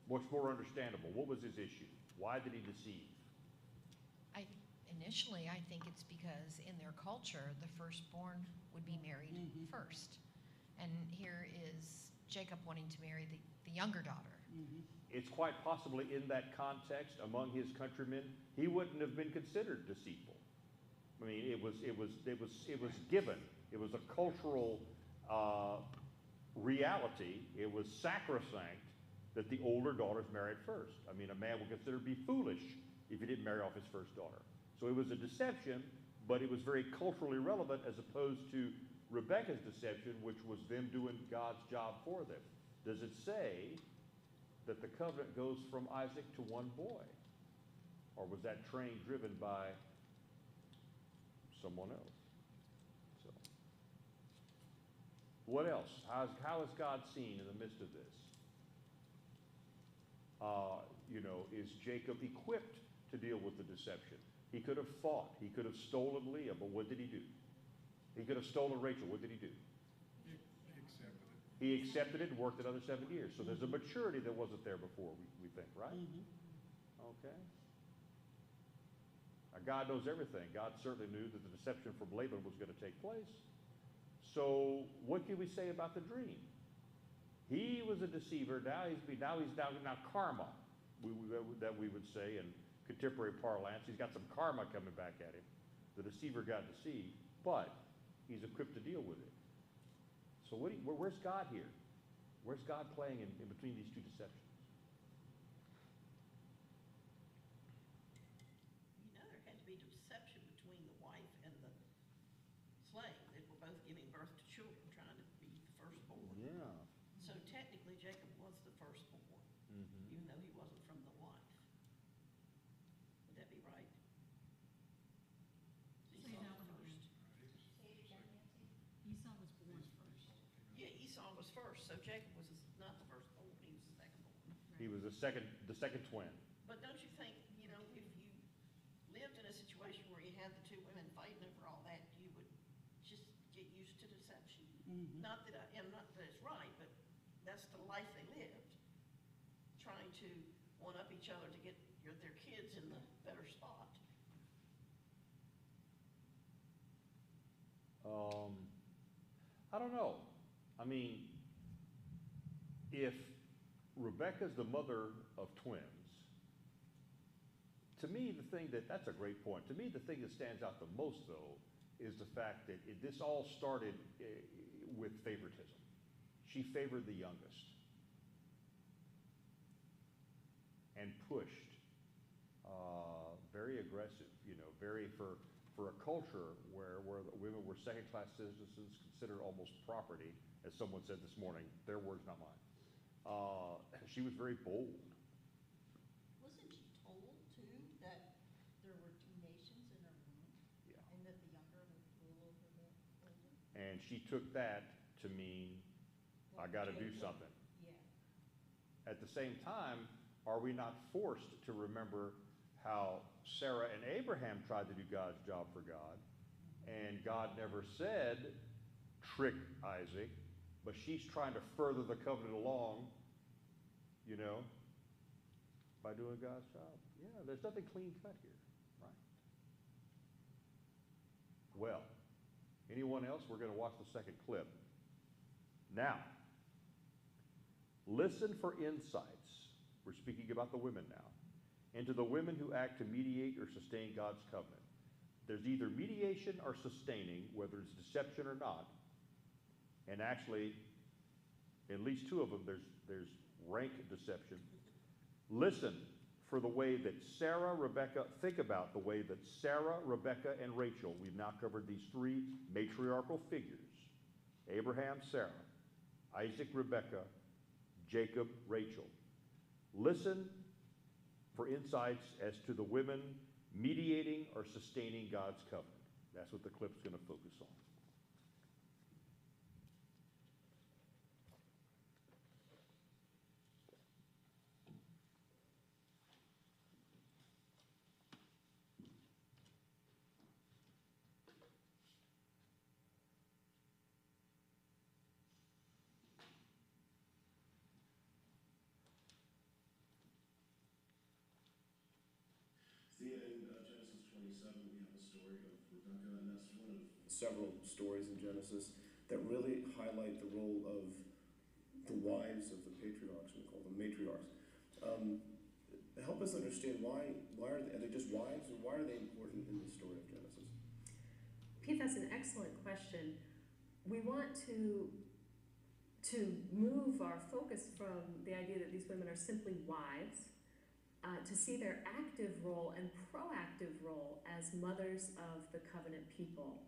What's more understandable? What was his issue? Why did he deceive? Initially, I think it's because in their culture, the firstborn would be married first. And here is Jacob wanting to marry the younger daughter. It's quite possibly in that context among his countrymen, he wouldn't have been considered deceitful. I mean, it was given. It was a cultural reality. It was sacrosanct that the older daughter's married first. I mean, a man would consider to be foolish if he didn't marry off his first daughter. So it was a deception, but it was very culturally relevant as opposed to Rebekah's deception, which was them doing God's job for them. Does it say that the covenant goes from Isaac to one boy? Or was that train driven by someone else? So, what else? How is God seen in the midst of this? Is Jacob equipped to deal with the deception? He could have fought. He could have stolen Leah, but what did he do? He could have stolen Rachel. What did he do? He accepted it. He accepted it and worked another 7 years. So there's a maturity that wasn't there before, we think, right? Okay. Now, God knows everything. God certainly knew that the deception from Laban was going to take place. So what can we say about the dream? He was a deceiver. Now karma, that we would say in contemporary parlance. He's got some karma coming back at him. The deceiver got deceived, but he's equipped to deal with it. So where's God here? Where's God playing in between these two deceptions? You know, there had to be deception between the wife and the slave. They were both giving birth to children, trying to be the firstborn. Yeah. So technically, Jacob was the firstborn, Mm-hmm. even though he wasn't from the wife. Would that be right? Say Esau that one first. Esau was born first. Yeah, Esau was first, so Jacob was not the firstborn, he was the secondborn. He was the second twin. But don't you think, you know, if you lived in a situation where you had the two women fighting over all that, you would just get used to deception? Not that it's right, but that's the life they lived, trying to one-up each other to get their kids in the better spot. I don't know. I mean, if Rebecca's the mother of twins, to me, that's a great point. To me, the thing that stands out the most, though, is the fact that this all started with favoritism. She favored the youngest and pushed, very aggressive, for a culture where the women were second-class citizens, considered almost property, as someone said this morning. Their words, not mine. She was very bold. Wasn't she told too that there were two nations in her womb? Yeah. And that the younger would rule over the older? And she took that to mean, I got to do something. Yeah. At the same time, are we not forced to remember how Sarah and Abraham tried to do God's job for God, and God never said, trick Isaac, but she's trying to further the covenant along, by doing God's job. Yeah, there's nothing clean cut here, right? Well, anyone else? We're going to watch the second clip. Now, listen for insights. We're speaking about the women now. And to the women who act to mediate or sustain God's covenant. There's either mediation or sustaining, whether it's deception or not. And actually, at least two of them, there's rank deception. Listen for the way that think about the way that Sarah, Rebecca, and Rachel, we've now covered these three matriarchal figures. Abraham, Sarah, Isaac, Rebecca, Jacob, Rachel. Listen for insights as to the women mediating or sustaining God's covenant. That's what the clip's going to focus on. See, in Genesis 27, we have a story of Rebecca, and that's one of several stories in Genesis that really highlight the role of the wives of the patriarchs. We call them matriarchs. Help us understand why are they just wives, or why are they important in the story of Genesis? Pete, that's an excellent question. We want to move our focus from the idea that these women are simply wives to see their active role and proactive role as mothers of the covenant people.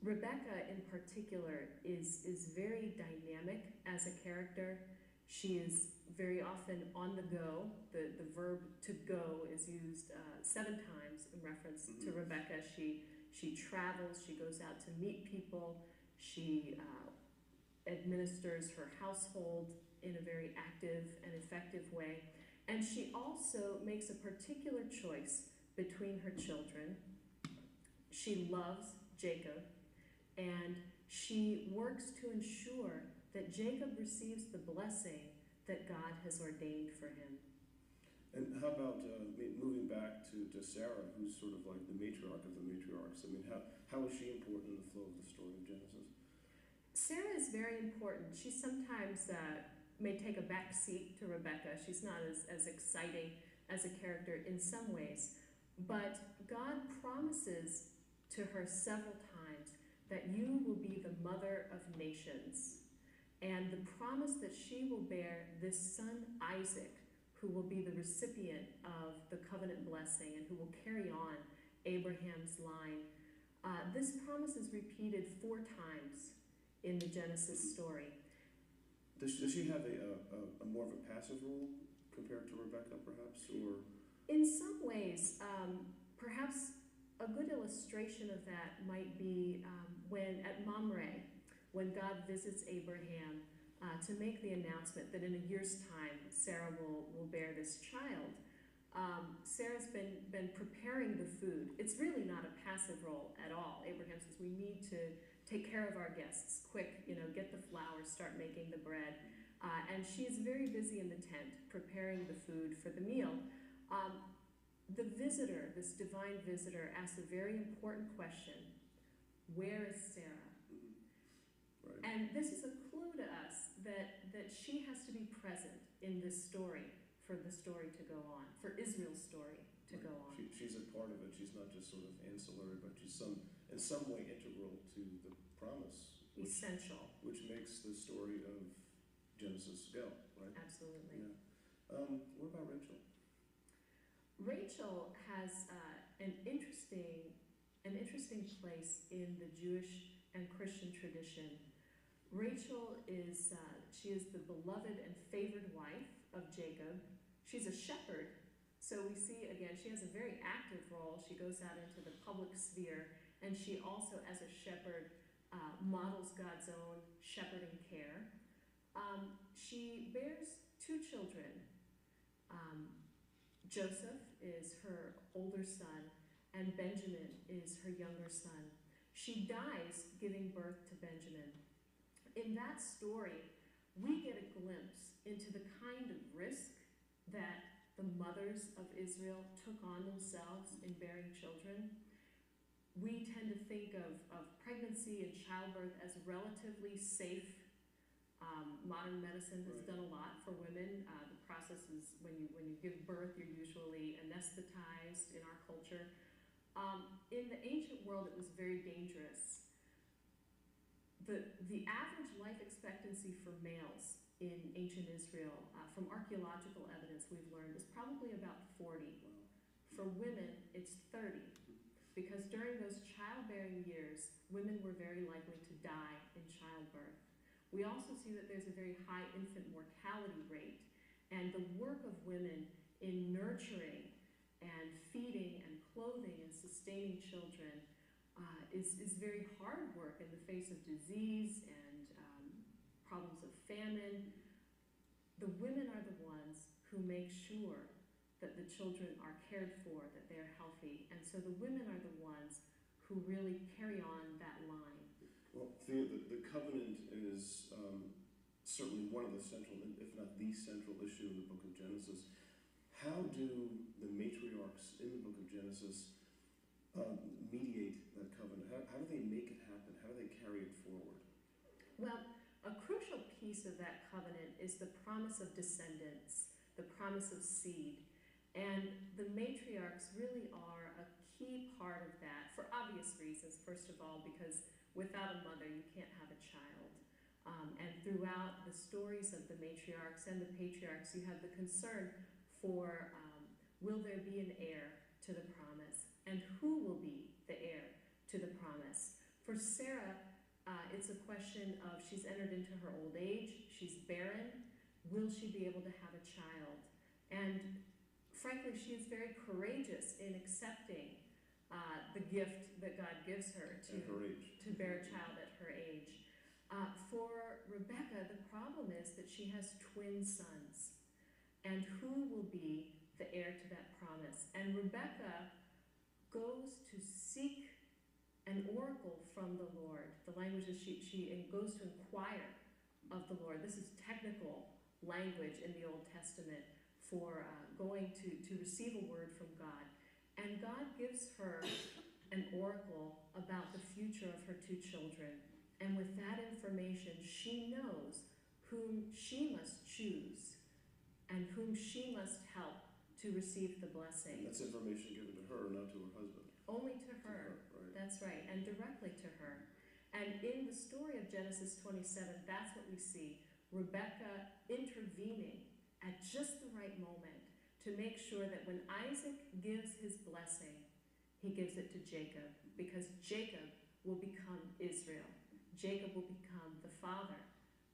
Rebecca, in particular, is very dynamic as a character. She is very often on the go. The verb to go is used 7 times in reference to Rebecca. She travels, she goes out to meet people, she administers her household in a very active and effective way. And she also makes a particular choice between her children. She loves Jacob, and she works to ensure that Jacob receives the blessing that God has ordained for him. And how about moving back to Sarah, who's sort of like the matriarch of the matriarchs? I mean, how is she important in the flow of the story of Genesis? Sarah is very important. She sometimes may take a back seat to Rebecca. She's not as exciting as a character in some ways, but God promises to her several times that you will be the mother of nations, and the promise that she will bear this son Isaac, who will be the recipient of the covenant blessing and who will carry on Abraham's line. This promise is repeated 4 times in the Genesis story. Does she have a more of a passive role compared to Rebecca, perhaps, or? In some ways, perhaps a good illustration of that might be when at Mamre, when God visits Abraham to make the announcement that in a year's time Sarah will bear this child. Sarah's been preparing the food. It's really not a passive role at all. Abraham says, we need to take care of our guests, quick, get the flour, start making the bread. And she is very busy in the tent, preparing the food for the meal. The visitor, this divine visitor, asks a very important question: where is Sarah? Right. And this is a clue to us that she has to be present in this story for the story to go on, for Israel's story to go on. She's a part of it. She's not just sort of ancillary, but she's in some way integral to the promise. Essential. Which makes the story of Genesis go, right? Absolutely. Yeah. What about Rachel? Rachel has an interesting place in the Jewish and Christian tradition. Rachel is the beloved and favored wife of Jacob. She's a shepherd, so we see again she has a very active role. She goes out into the public sphere, and she also, as a shepherd, models God's own shepherding care. She bears 2 children. Joseph is her older son, and Benjamin is her younger son. She dies giving birth to Benjamin. In that story, we get a glimpse into the kind of risk that the mothers of Israel took on themselves in bearing children. We tend to think of pregnancy and childbirth as relatively safe. Modern medicine has done a lot for women. The process is when you give birth, you're usually anesthetized in our culture. In the ancient world, it was very dangerous. The average life expectancy for males in ancient Israel, from archaeological evidence we've learned, is probably about 40. For women, it's 30. Because during those childbearing years, women were very likely to die in childbirth. We also see that there's a very high infant mortality rate, and the work of women in nurturing and feeding and clothing and sustaining children is very hard work in the face of disease and problems of famine. The women are the ones who make sure that the children are cared for, that they're healthy, and so the women are the ones who really carry on that line. Well, the covenant is certainly one of the central, if not the central issue in the book of Genesis. How do the matriarchs in the book of Genesis mediate that covenant? How do they make it happen? How do they carry it forward? Well, a crucial piece of that covenant is the promise of descendants, the promise of seed. And the matriarchs really are a key part of that for obvious reasons. First of all, because without a mother, you can't have a child. And throughout the stories of the matriarchs and the patriarchs, you have the concern for will there be an heir to the promise? And who will be the heir to the promise? For Sarah, it's a question of she's entered into her old age, she's barren, will she be able to have a child? And frankly, she is very courageous in accepting the gift that God gives her to bear a child at her age. For Rebecca, the problem is that she has twin sons. And who will be the heir to that promise? And Rebecca goes to seek an oracle from the Lord. The language is she goes to inquire of the Lord. This is technical language in the Old Testament for going to receive a word from God. And God gives her an oracle about the future of her 2 children. And with that information, she knows whom she must choose and whom she must help to receive the blessing. That's information given to her, not to her husband. Only to her. Right. That's right, and directly to her. And in the story of Genesis 27, that's what we see. Rebekah intervening at just the right moment to make sure that when Isaac gives his blessing, he gives it to Jacob, because Jacob will become Israel. Jacob will become the father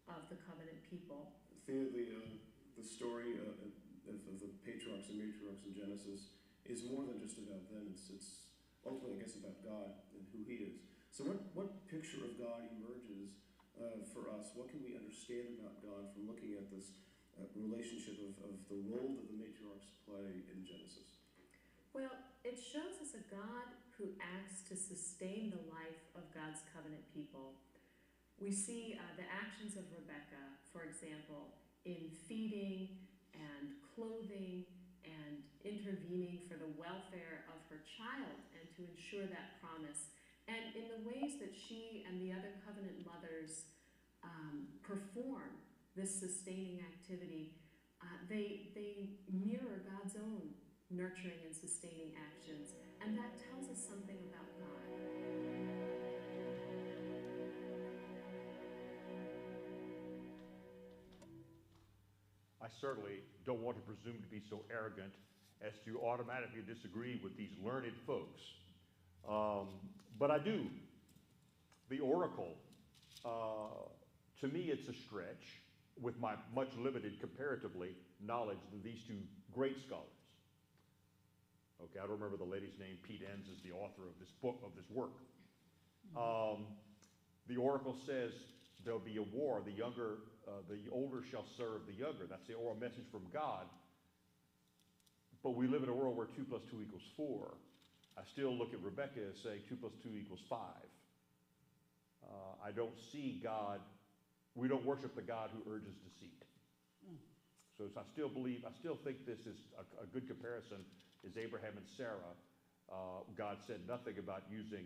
of the covenant people. Thea, the story of the patriarchs and matriarchs in Genesis is more than just about them. It's ultimately, I guess, about God and who He is. So what picture of God emerges for us? What can we understand about God from looking at this relationship of the role that the matriarchs play in Genesis? Well, it shows us a God who acts to sustain the life of God's covenant people. We see the actions of Rebekah, for example, in feeding and clothing and intervening for the welfare of her child and to ensure that promise. And in the ways that she and the other covenant mothers perform this sustaining activity, they mirror God's own nurturing and sustaining actions. And that tells us something about God. I certainly don't want to presume to be so arrogant as to automatically disagree with these learned folks. But I do. The oracle, to me, it's a stretch with my much limited, comparatively, knowledge than these two great scholars. Okay, I don't remember the lady's name. Pete Enns is the author of this book, of this work. The oracle says there'll be a war. The older shall serve the younger. That's the oral message from God. But we live in a world where 2 + 2 = 4. I still look at Rebekah as saying 2 + 2 = 5. I don't see God, we don't worship the God who urges deceit. So I still think this is a good comparison is Abraham and Sarah. God said nothing about using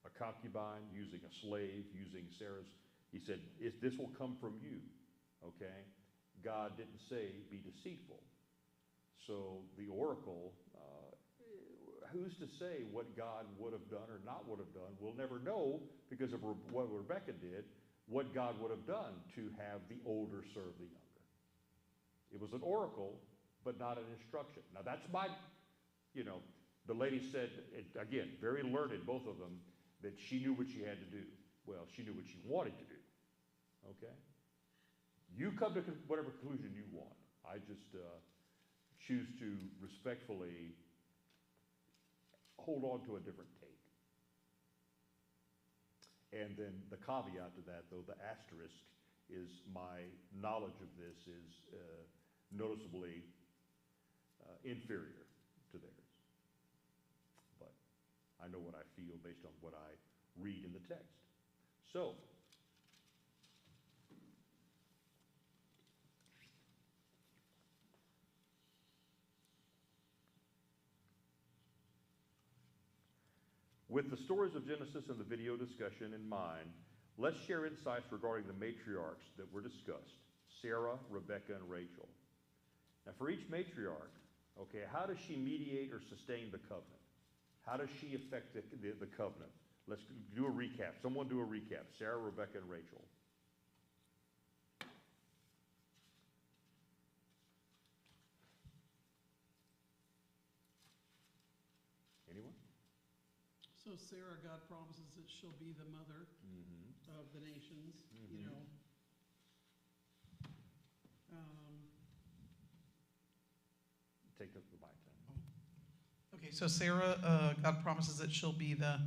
a concubine, using a slave, using Sarah's. He said, this will come from you, okay? God didn't say be deceitful. So the oracle, who's to say what God would have done or not would have done? We'll never know because of what Rebekah did, what God would have done to have the older serve the younger. It was an oracle, but not an instruction. Now that's my, the lady said, again, very learned, both of them, that she knew what she had to do. Well, she knew what she wanted to do, okay? You come to whatever conclusion you want. I just choose to respectfully hold on to a different take. And then the caveat to that, though, the asterisk, is my knowledge of this is noticeably inferior to theirs. But I know what I feel based on what I read in the text. So, with the stories of Genesis and the video discussion in mind, let's share insights regarding the matriarchs that were discussed, Sarah, Rebekah, and Rachel. Now for each matriarch, okay, how does she mediate or sustain the covenant? How does she affect the covenant? Let's do a recap. Someone do a recap. Sarah, Rebekah, and Rachel. Anyone? So Sarah, God promises that she'll be the mother of the nations, Take the mic then. Okay, so Sarah, God promises that she'll be the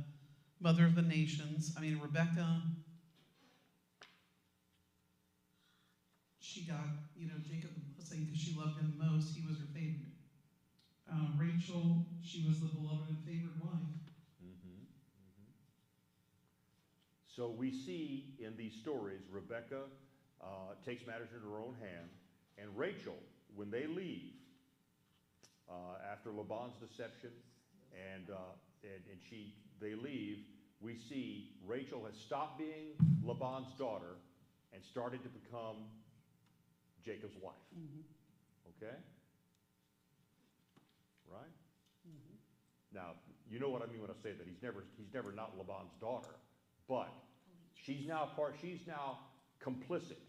mother of the nations. I mean, Rebekah, she got, Jacob the blessing because she loved him most. He was her favorite. Rachel, she was the beloved and favored wife. So we see in these stories, Rebekah takes matters into her own hand, and Rachel, when they leave, after Laban's deception, and they leave, we see Rachel has stopped being Laban's daughter and started to become Jacob's wife. Okay? Right? Now, you know what I mean when I say that. He's never not Laban's daughter, but she's now complicit.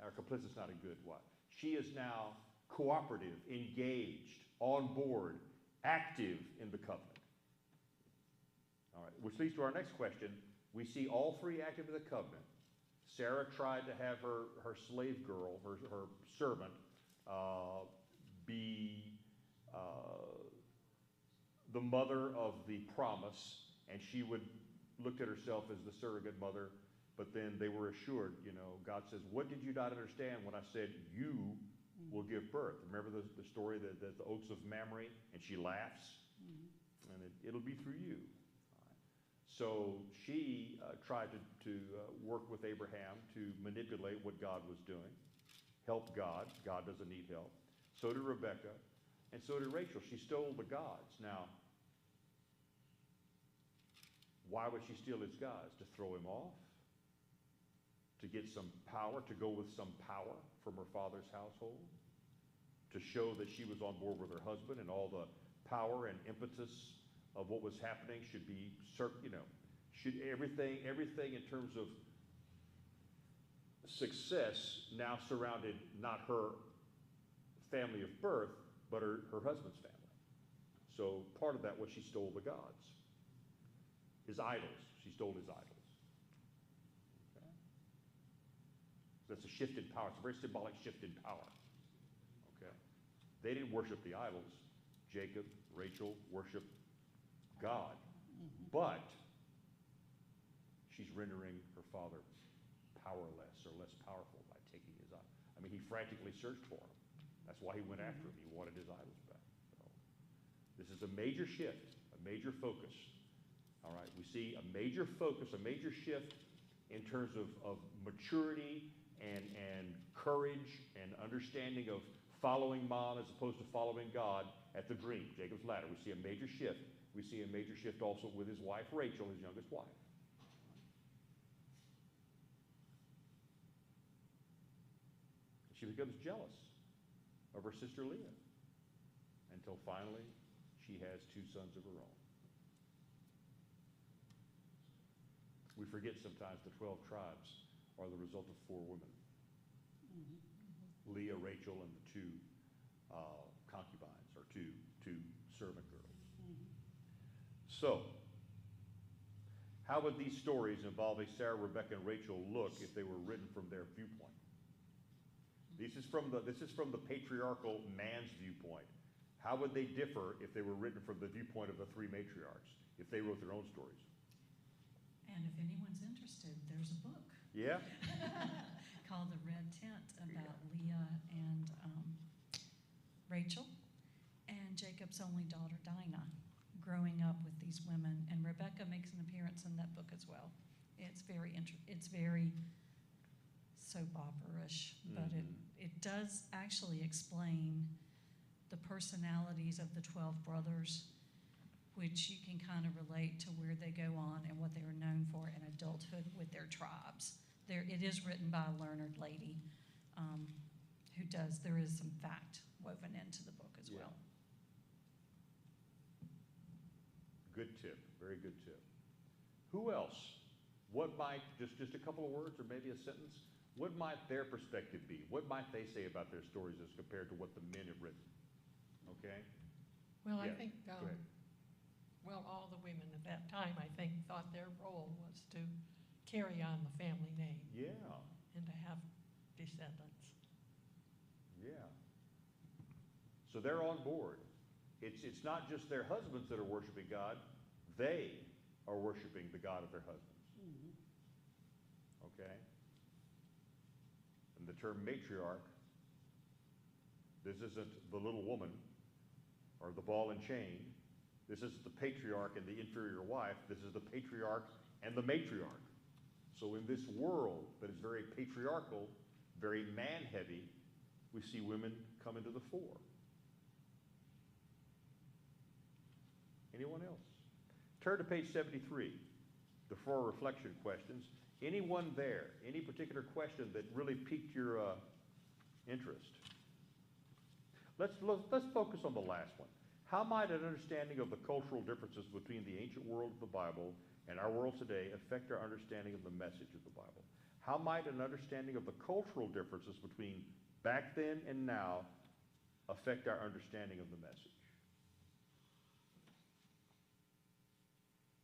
Or complicit's not a good word. She is now cooperative, engaged, on board, active in the covenant. All right, which leads to our next question. We see all three active in the covenant. Sarah tried to have her slave girl, her servant, be the mother of the promise, and she would look at herself as the surrogate mother, but then they were assured, God says, what did you not understand when I said you will give birth? Remember the story, the oaks of Mamre, and she laughs, and it'll be through you. So she tried to work with Abraham to manipulate what God was doing, help God. God doesn't need help. So did Rebekah, and so did Rachel. She stole the gods. Now, why would she steal his gods? To throw him off? To get some power? To go with some power from her father's household? To show that she was on board with her husband and all the power and impetus of what was happening should be, should everything in terms of success now surrounded not her family of birth, but her husband's family. So part of that was she stole the gods. His idols. She stole his idols. Okay? So that's a shift in power. It's a very symbolic shift in power. Okay? They didn't worship the idols. Jacob, Rachel worshiped God. But she's rendering her father powerless or less powerful by taking his idol. I mean, he frantically searched for him. That's why he went after him. He wanted his idols back. So, this is a major shift, a major focus. All right, we see a major focus, a major shift in terms of maturity and courage and understanding of following mom as opposed to following God at the dream, Jacob's ladder. We see a major shift. We see a major shift also with his wife, Rachel, his youngest wife. She becomes jealous of her sister Leah until finally she has two sons of her own. We forget sometimes the 12 tribes are the result of 4 women. Leah, Rachel, and the 2 concubines, or two servant girls. So, how would these stories involving Sarah, Rebekah, and Rachel look if they were written from their viewpoint? This is from the patriarchal man's viewpoint. How would they differ if they were written from the viewpoint of the 3 matriarchs, if they wrote their own stories? And if anyone's interested, there's a book. Yeah? Called The Red Tent about Leah and Rachel and Jacob's only daughter, Dinah, growing up with these women. And Rebecca makes an appearance in that book as well. It's very soap opera-ish, but it does actually explain the personalities of the 12 brothers, which you can kind of relate to where they go on and what they are known for in adulthood with their tribes. It is written by a learned lady there is some fact woven into the book as well. Good tip, very good tip. Who else? What might, just a couple of words or maybe a sentence, what might their perspective be? What might they say about their stories as compared to what the men have written? Okay? Well, I Yeah, think, go ahead. all the women at that time, I think, thought their role was to carry on the family name Yeah, and to have descendants. yeah. So they're on board. It's not just their husbands that are worshiping God, they are worshiping the God of their husbands. Okay? And the term matriarch, this isn't the little woman or the ball and chain. This isn't the patriarch and the inferior wife. This is the patriarch and the matriarch. So in this world that is very patriarchal, very man-heavy, we see women come into the fore. Anyone else? Turn to page 73. the four reflection questions. Anyone there, any particular question that really piqued your interest? Let's focus on the last one. How might an understanding of the cultural differences between the ancient world of the Bible and our world today affect our understanding of the message of the Bible? How might an understanding of the cultural differences between back then and now affect our understanding of the message?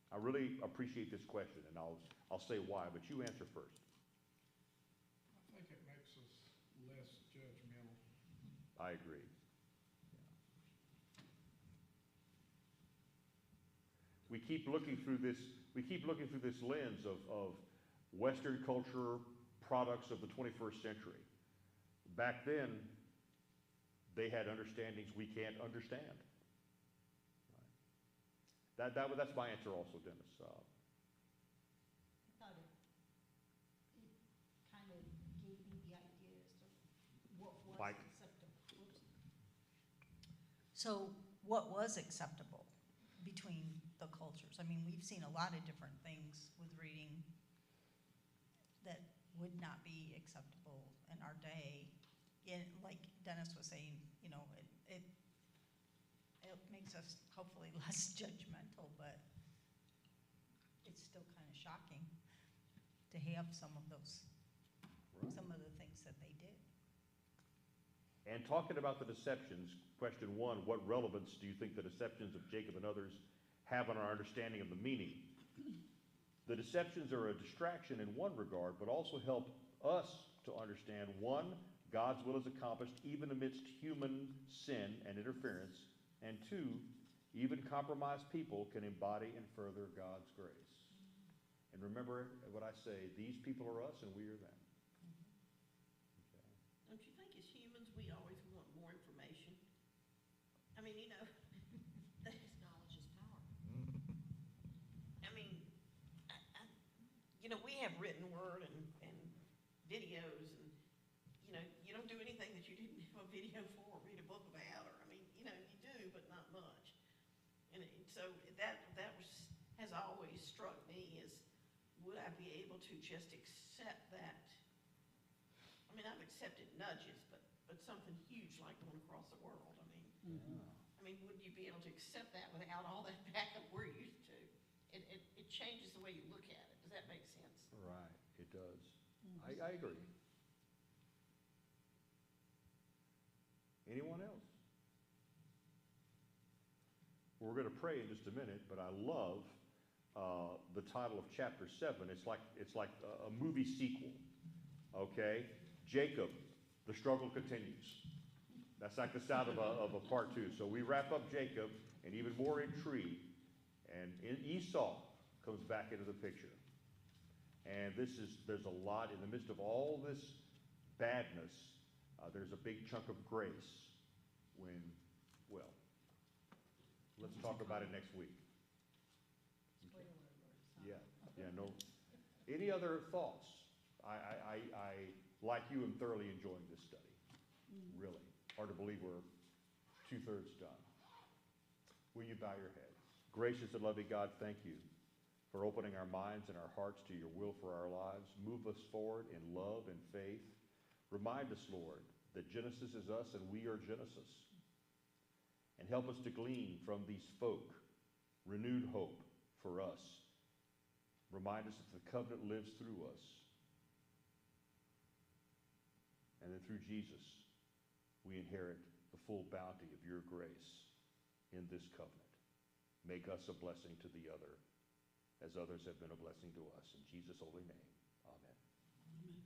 I really appreciate this question, and I'll say why, but you answer first. I think it makes us less judgmental. I agree. We keep looking through this lens of Western culture products of the 21st century. Back then, they had understandings we can't understand. Right. That's my answer also, Dennis. I thought it kind of gave me the idea as to what was Mike? acceptable. So what was acceptable between the cultures? I mean, we've seen a lot of different things with reading that would not be acceptable in our day. Like Dennis was saying, you know, it makes us hopefully less judgmental, but it's still kind of shocking to have some of those, Right. some of the things that they did. And talking about the deceptions, question one, what relevance do you think the deceptions of Jacob and others have on our understanding of the meaning? The deceptions are a distraction in one regard, but also help us to understand, one, God's will is accomplished even amidst human sin and interference, and two, even compromised people can embody and further God's grace. And remember what I say, these people are us and we are them. Okay. Don't you think as humans, we always want more information? I mean, you know, Knowledge is power. I mean, you know, we have written word and videos and, you know, you don't do anything that you didn't have a video for or read a book about, or, I mean, you know, you do, but not much. And so that has always struck me is, would I be able to just accept that? I mean, I've accepted nudges, but something huge like going across the world, I mean. I mean, would you be able to accept that without all that backup we're used to? It changes the way you look at it. Does that make sense? Right, it does. I agree. Anyone else? We're going to pray in just a minute, but I love the title of chapter 7. It's like a movie sequel. Okay, Jacob, the struggle continues. That's like the sound of a part 2. So we wrap up Jacob, and even more intrigue, and Esau comes back into the picture. And there's a lot in the midst of all this badness. There's a big chunk of grace when, well, let's talk about it next week. Okay. Yeah, no. Any other thoughts? I, like you, am thoroughly enjoying this study. Really. Hard to believe we're 2/3 done. Will you bow your heads? Gracious and loving God, thank you for opening our minds and our hearts to your will for our lives. Move us forward in love and faith. Remind us, Lord, that Genesis is us and we are Genesis. And help us to glean from these folk renewed hope for us. Remind us that the covenant lives through us. And that through Jesus, we inherit the full bounty of your grace in this covenant. Make us a blessing to the other, as others have been a blessing to us. In Jesus' holy name, amen. Amen.